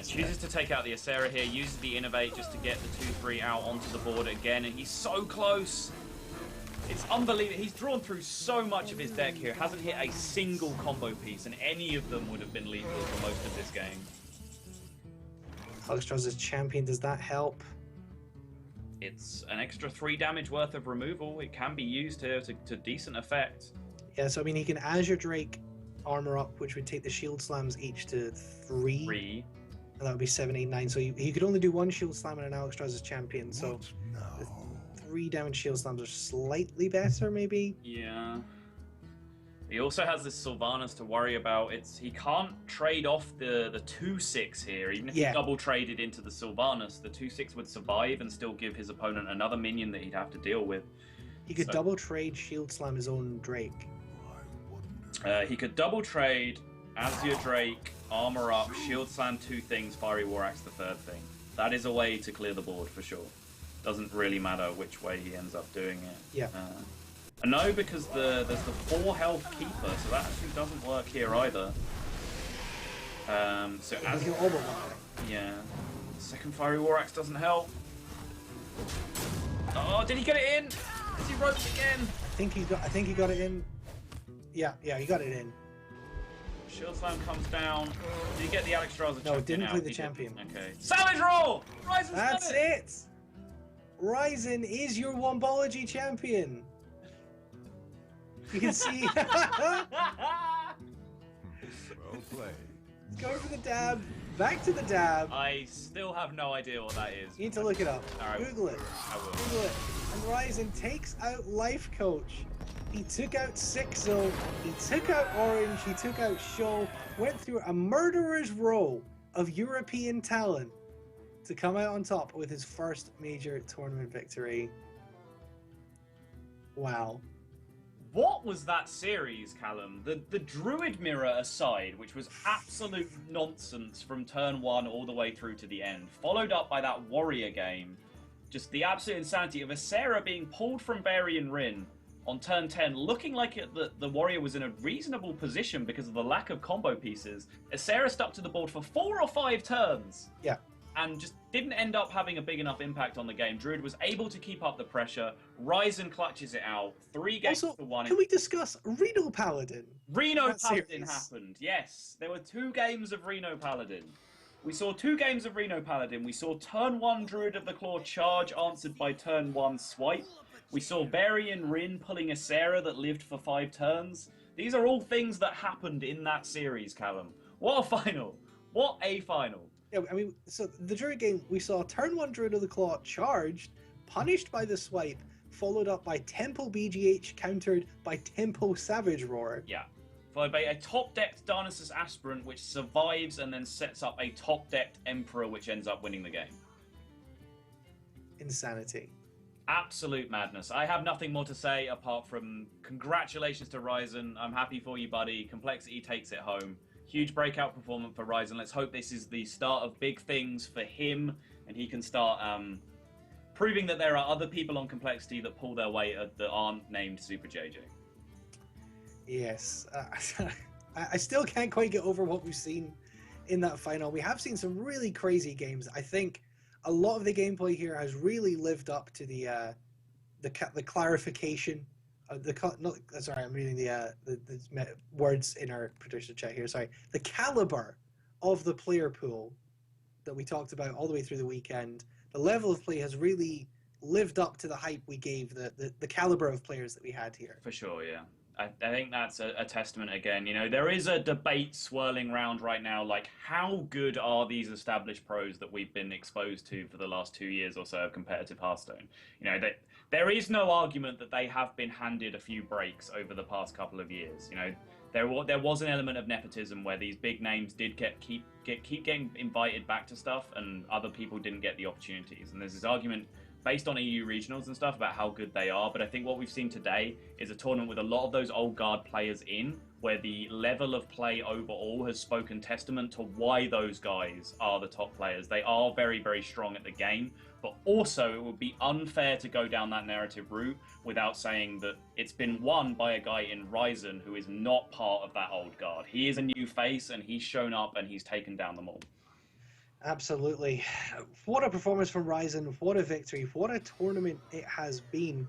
Chooses to take out the Acera here, uses the Innovate just to get the 2/3 out onto the board again, and he's so close. It's unbelievable. He's drawn through so much of his deck here, hasn't hit a single combo piece, and any of them would have been lethal for most of this game. Alexstrasza's Champion, does that help? It's an extra 3 damage worth of removal. It can be used here to decent effect. Yeah, so I mean, he can Azure Drake armor up, which would take the Shield Slams each to 3. And that would be 7, 8, 9. So he could only do 1 Shield Slam in an Alexstrasza's Champion. So the 3 damage Shield Slams are slightly better, maybe? Yeah. He also has this Sylvanas to worry about. He can't trade off the 2/6 here. Even if he double traded into the Sylvanas, the 2/6 would survive and still give his opponent another minion that he'd have to deal with. He could double trade Shield Slam his own Drake. He could double trade Azure Drake, armor up, Shield Slam 2 things, Fiery War Axe the 3rd thing. That is a way to clear the board for sure. Doesn't really matter which way he ends up doing it. Yeah. No, because there's the 4 health Keeper, so that actually doesn't work here either. So as yeah, second Fiery War Axe doesn't help. Oh, did he get it in? Is he roped again? I think he got it in. Yeah, he got it in. Shield Slam comes down. Did he get the Alexstrasza champion? No, didn't out? play the champion. Okay. Savage Roar! Ryzen's That's done it! Ryzen is your Wombology champion. You can see. Well played. Go for the dab. Back to the dab. I still have no idea what that is. You need to look it up. Right. Google it. I will. Google it. And Ryzen takes out Lifecoach. He took out Sixo. He took out Orange. He took out Show. Went through a murderer's row of European talent to come out on top with his first major tournament victory. Wow. What was that series, Callum? The Druid Mirror aside, which was absolute nonsense from turn 1 all the way through to the end, followed up by that Warrior game. Just the absolute insanity of Acera being pulled from Varian Rin on turn 10, looking like the warrior was in a reasonable position because of the lack of combo pieces. Sarah stuck to the board for 4 or 5 turns. Yeah. And just didn't end up having a big enough impact on the game. Druid was able to keep up the pressure. Ryzen clutches it out. 3 games Also, to 1. Can we discuss Reno Paladin? Reno Paladin happened, yes. There were 2 games of Reno Paladin. We saw 2 games of Reno Paladin. We saw turn 1 Druid of the Claw charge answered by turn 1 swipe. We saw Varian Rin pulling a Sarah that lived for 5 turns. These are all things that happened in that series, Callum. What a final. What a final. Yeah, I mean, so the Druid game, we saw turn 1 Druid of the Claw charged, punished by the swipe, followed up by Tempo BGH, countered by Tempo Savage Roar. Yeah. Followed by a top-decked Darnassus Aspirant, which survives and then sets up a top-decked Emperor, which ends up winning the game. Insanity. Absolute madness. I have nothing more to say apart from congratulations to Ryzen. I'm happy for you, buddy. Complexity takes it home. Huge breakout performance for Ryzen. Let's hope this is the start of big things for him, and he can start proving that there are other people on Complexity that pull their weight that aren't named Super JJ. Yes. I still can't quite get over what we've seen in that final. We have seen some really crazy games. I think a lot of the gameplay here has really lived up to the clarification. Sorry, I'm reading the words in our producer chat here. Sorry, the caliber of the player pool that we talked about all the way through the weekend. The level of play has really lived up to the hype we gave the caliber of players that we had here. For sure, yeah. I think that's a testament again. You know, there is a debate swirling around right now, like how good are these established pros that we've been exposed to for the last 2 years or so of competitive Hearthstone? You know, there is no argument that they have been handed a few breaks over the past couple of years. You know, there was an element of nepotism where these big names did keep getting invited back to stuff, and other people didn't get the opportunities. And there's this argument based on EU regionals and stuff about how good they are, but I think what we've seen today is a tournament with a lot of those old guard players in, where the level of play overall has spoken testament to why those guys are the top players. They are very, very strong at the game, but also it would be unfair to go down that narrative route without saying that it's been won by a guy in Ryzen who is not part of that old guard. He is a new face, and he's shown up and he's taken down them all. Absolutely. What a performance from Ryzen. What a victory. What a tournament it has been.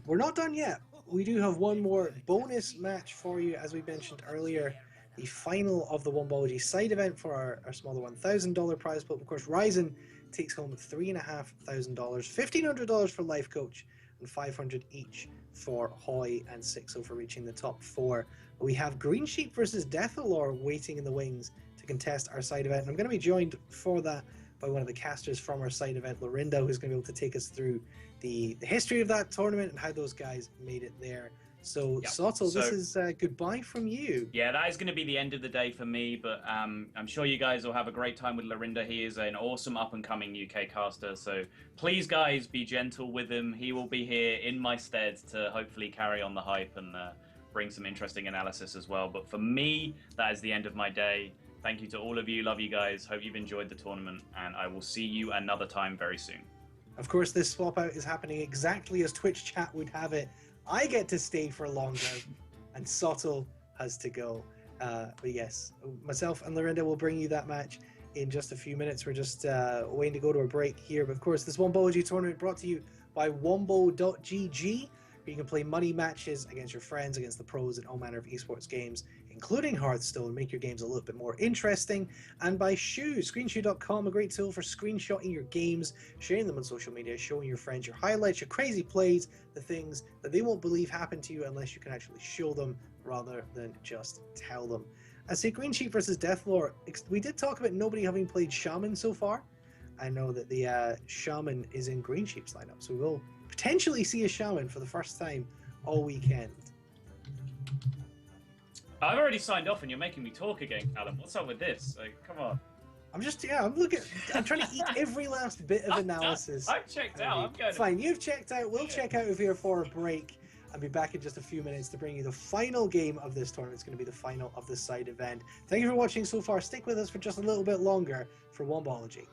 We're not done yet. We do have one more bonus match for you, as we mentioned earlier. The final of the Wombology side event for our smaller $1,000 prize pool. Of course, Ryzen takes home $3,500, $1,500 for Lifecoach, and $500 each for Hoy and Sixo for reaching the top 4. We have Green Sheep versus Deathalore waiting in the wings to contest our side event. And I'm going to be joined for that by one of the casters from our side event, Lorinda, who's going to be able to take us through the history of that tournament and how those guys made it there. So, yep. Soto, this is goodbye from you. Yeah, that is going to be the end of the day for me, but I'm sure you guys will have a great time with Lorinda. He is an awesome up-and-coming UK caster, so please, guys, be gentle with him. He will be here in my stead to hopefully carry on the hype and bring some interesting analysis as well. But for me, that is the end of my day. Thank you to all of you. Love you guys. Hope you've enjoyed the tournament, and I will see you another time very soon. Of course, this swap out is happening exactly as Twitch chat would have it. I get to stay for longer, and Soto has to go. But yes, myself and Lorinda will bring you that match in just a few minutes. We're just waiting to go to a break here. But of course, this Wombology tournament brought to you by Wombo.gg, where you can play money matches against your friends, against the pros in all manner of esports games, including Hearthstone, make your games a little bit more interesting. And by Shoes, screenshoe.com, a great tool for screenshotting your games, sharing them on social media, showing your friends your highlights, your crazy plays, the things that they won't believe happen to you unless you can actually show them rather than just tell them. I say Green Sheep versus Deathlore. We did talk about nobody having played Shaman so far. I know that the Shaman is in Green Sheep's lineup, so we'll potentially see a Shaman for the first time all weekend. I've already signed off and you're making me talk again, Callum. What's up with this? Like, come on. I'm trying to eat every last bit of analysis. I've checked out. I'm going Fine, you've checked out. We'll check out of here for a break and be back in just a few minutes to bring you the final game of this tournament. It's going to be the final of the side event. Thank you for watching so far. Stick with us for just a little bit longer for Wombology.